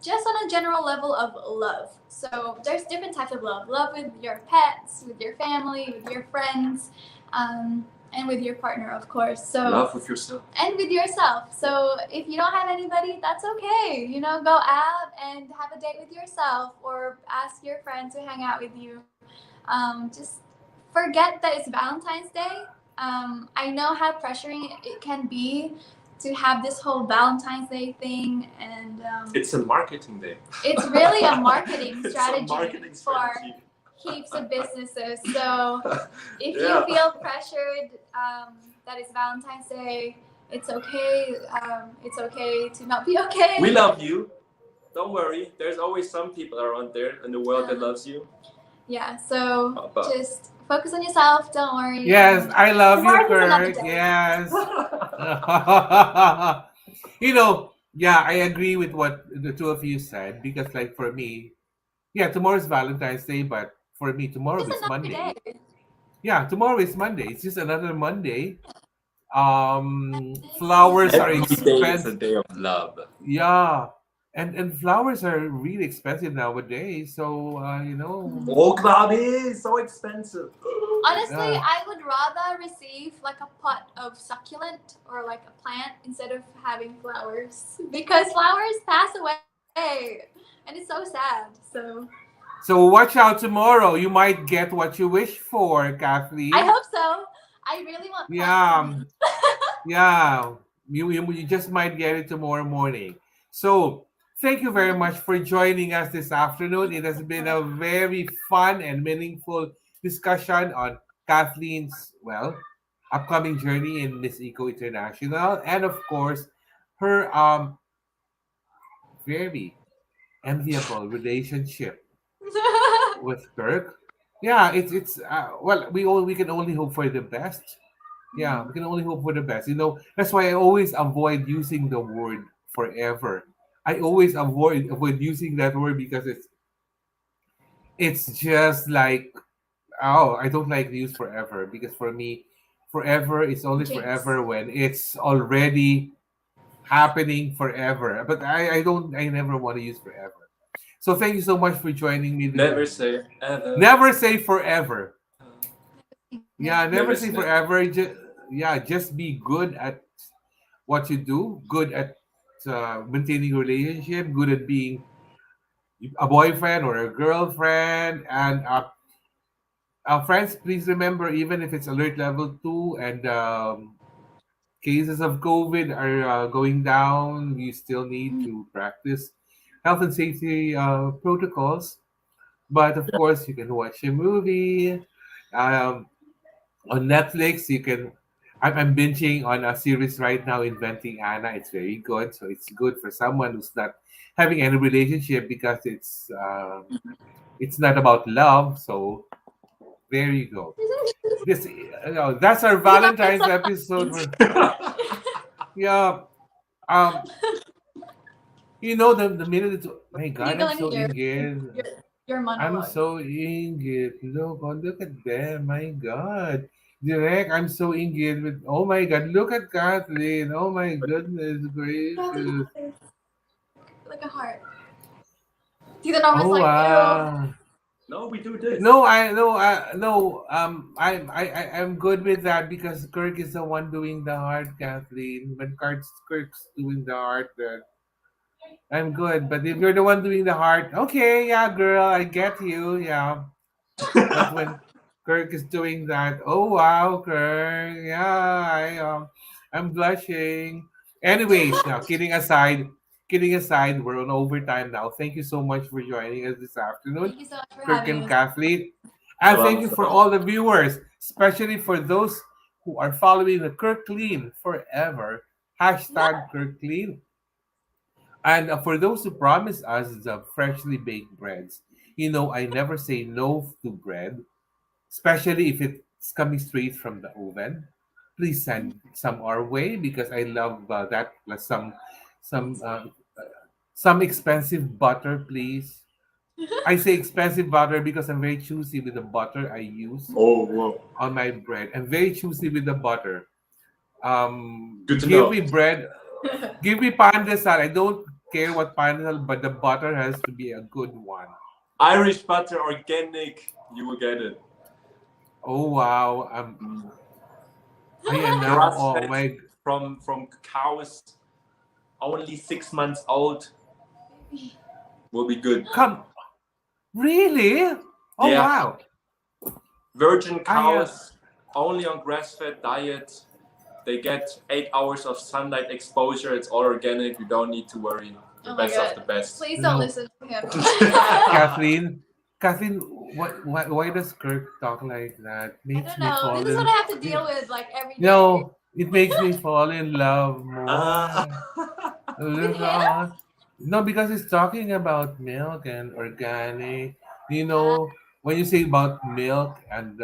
just on a general level of love. So there's different types of love. Love with your pets, with your family, with your friends, and with your partner, of course. So Love with yourself. and with yourself. So if you don't have anybody, that's okay. You know, go out and have a date with yourself, or ask your friend to hang out with you. Just forget that it's Valentine's Day. I know how pressuring it can be to have this whole Valentine's Day thing, and It's a marketing day. it's really a marketing It's a strategy marketing for strategy. heaps of businesses. So if Yeah. you feel pressured that it's Valentine's Day, it's okay. It's okay to not be okay. We love you. Don't worry. There's always some people around there in the world that loves you. Yeah, so Papa. just focus on yourself. Don't worry. Yes, I love you, Tomorrow is another Kirk. day. Yes. You know, Yeah, I agree with what the two of you said because, like, for me, yeah, tomorrow's Valentine's Day, but for me, tomorrow Just is another Monday. day. Yeah, tomorrow is Monday. It's just another Monday. Flowers are Every day is a expensive. day of love. Yeah, and flowers are really expensive nowadays. So Oh, Grabe, so expensive. Honestly, uh, I would rather receive like a pot of succulent or like a plant instead of having flowers because flowers pass away and it's so sad. So so watch out tomorrow. You might get what you wish for, I Kathleen. hope so. I really want plants Yeah, in me. yeah. You just might get it tomorrow morning. So thank you very much for joining us this afternoon. It has been a very fun and meaningful discussion on Kathleen's, well, upcoming journey in Miss Eco International, and of course her very enviable relationship with Kirk. Yeah, well, we can only hope for the best. Yeah, we can only hope for the best. That's why I always avoid using the word forever. I always avoid using that word because it's just like, oh, I don't like to use forever because for me, forever is only Jinx. forever when it's already happening forever. But I never want to use forever. So thank you so much for joining me. Never say ever. Never say forever. Yeah, Never. never Never say say. forever. Just be good at what you do, good at maintaining a relationship, good at being a boyfriend or a girlfriend, and friends. Please remember, even if it's alert level 2 and cases of COVID are going down, you still need to practice health and safety protocols. But of course, you can watch a movie. Um, on Netflix, you can. I'm binging on a series right now, Inventing Anna. It's very good. So it's good for someone who's not having any relationship because it's not about love. So there you go. That's our We learned Valentine's some episode. things. Yeah. Um. The minute it's, my God, I'm Giggle and so hear ingrid. your, your I'm monologue. so ingrid. Look at them. My God. Direct, I'm so ingrid with, oh my God, look at Kathleen. Oh my goodness Kathleen gracious. has like a heart. Tito Norman's Oh like, ew. wow. No, we do this. No, I no, no. I'm good with that because Kirk is the one doing the heart, Kathleen. When Kirk's doing the heart, then I'm good. But if you're the one doing the heart, okay, yeah, girl, I get you, yeah. But when Kirk is doing that, oh wow, Kirk, yeah, I'm blushing. Anyways, now kidding aside, we're on overtime now. Thank you so much for joining us this afternoon, Thank you so much for Kirk having and us. Kathleen, and thank Salamat, you for salamat. all the viewers, especially for those who are following the Kirk Clean forever hashtag Kirk Clean, and for those who promise us the freshly baked breads. I never say no to bread, especially if it's coming straight from the oven. Please send some our way because I love that. Plus some uh, some expensive butter, please. I say expensive butter because I'm very choosy with the butter I use Oh, wow. on my bread. I'm very choosy with the butter. Good to Give know. me bread. Give me pandesal. I don't care what pandesal, but the butter has to be a good one. Irish butter, organic. You will get it. Oh wow. Ayan na. Grass Oh fed my. from cows only 6 months old will be good. Come. Really? Oh Yeah, wow. virgin I cows only on grass fed diet. They get 8 hours of sunlight exposure. It's all organic. You don't need to worry. The Oh my best of god. the best. Please don't no, listen to him. Kathleen. Kathleen, why does Kirk talk like that? I Makes don't me know. This fall is what in. I have to deal with like every day. No, it makes me fall in love Ah. more. With Look him? on. No, because it's talking about milk and organic. Uh, When you say about milk and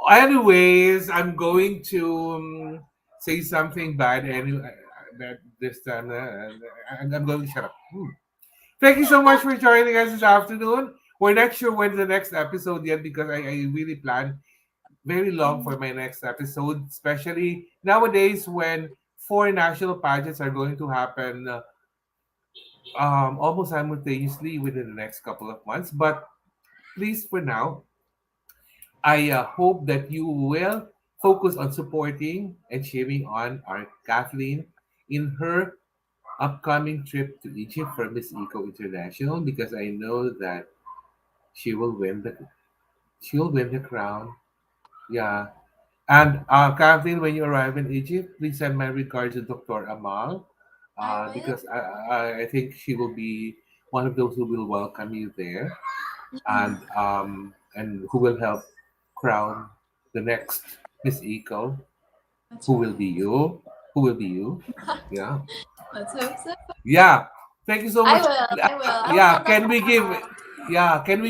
anyways, I'm going to say something bad anyway. that this time. I'm going to shut up. Thank you so much for joining us this afternoon. We're not sure when the next episode yet because I really plan very long for my next episode, especially nowadays when four national pageants are going to happen almost simultaneously within the next couple of months. But please, for now, I hope that you will focus on supporting and cheering on our Kathleen in her upcoming trip to Egypt for Miss Eco International because I know that she will win the she'll win the crown. Yeah. And Kathleen, when you arrive in Egypt, please send my regards to Dr. Amal I will. because I think she will be one of those who will welcome you there and who will help crown the next Miss Eco. That's Who will right. be you? Who will be you? Yeah. Let's hope so. Yeah. Thank you so I much. will. I will. I will Yeah, tell can Dr. we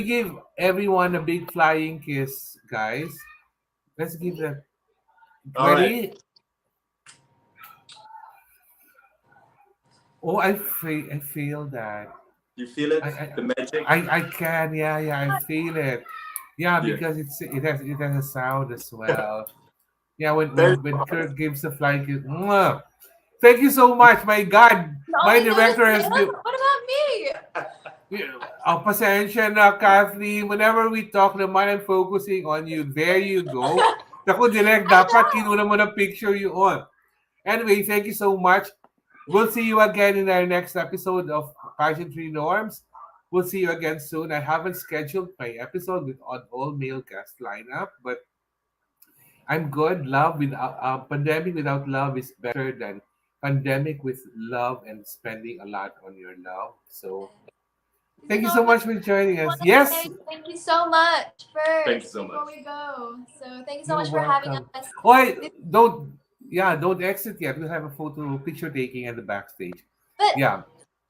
give Amal. everyone a big flying kiss, guys? Let's give Ready? them All right. ready. Oh, I feel that. You feel I it? I The magic? I can, yeah, I feel it. Yeah, Yeah. because it has a sound as well. Yeah, when Very when when fast. Kirk gives a flying kiss. Mwah. Thank you so much. My God, You my only noticed director has him? been. What about me? Pasensya na, Kathleen. Whenever we talk naman, I'm focusing on you. There you go. Naku, direct, I dapat know. kinuna mo na picture yun. Anyway, thank you so much. We'll see you again in our next episode of Pageantry Norms. We'll see you again soon. I haven't scheduled my episode with an all-male cast lineup, but I'm good. Pandemic without love is better than pandemic with love and spending a lot on your love. So You thank you know, so I much for joining us. want to Yes, say thank you so much Thank you first so before much. we go. So thank you so you're much for having welcome. us. Oh, I This, don't exit yet. We'll have a photo picture taking at the backstage. but Yeah.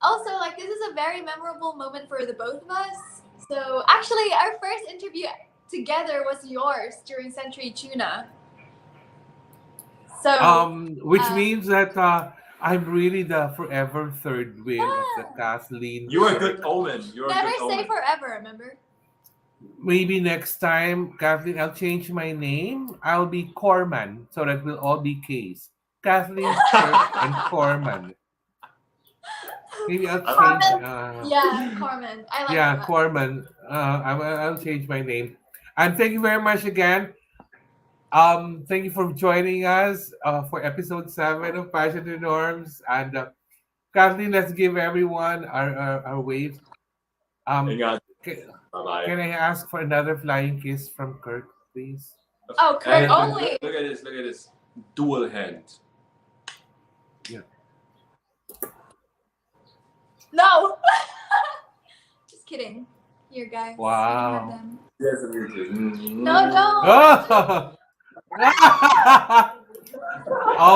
also, like, this is a very memorable moment for the both of us. So actually, our first interview together was yours during Century Tuna. So, Which uh, means that I'm really the forever third wheel of the yeah. Kathleen You're a Kirk. good omen. You're a Never good say omen. forever, remember? Maybe next time, Kathleen, I'll change my name. I'll be Corman, so that will all be K's. Kathleen Kirk and Corman. Maybe I'll I like change. Carmen. Yeah, Carmen. I like Yeah, that. Corman. I'll change my name. And thank you very much again. Thank you for joining us for episode 7 of Passion to Norms. And Kathleen, let's give everyone our waves. Um, it. can, Bye bye. can I ask for another flying kiss from Kirk, please? Oh, Kurt And only. look at this. Look at this. Dual hand. Yeah. No. Just kidding. Here, guys. You can have Wow. them. Yes, you do. No, don't. Oh!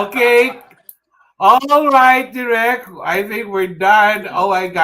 Okay. All right, direct. I think we're done. Oh my God.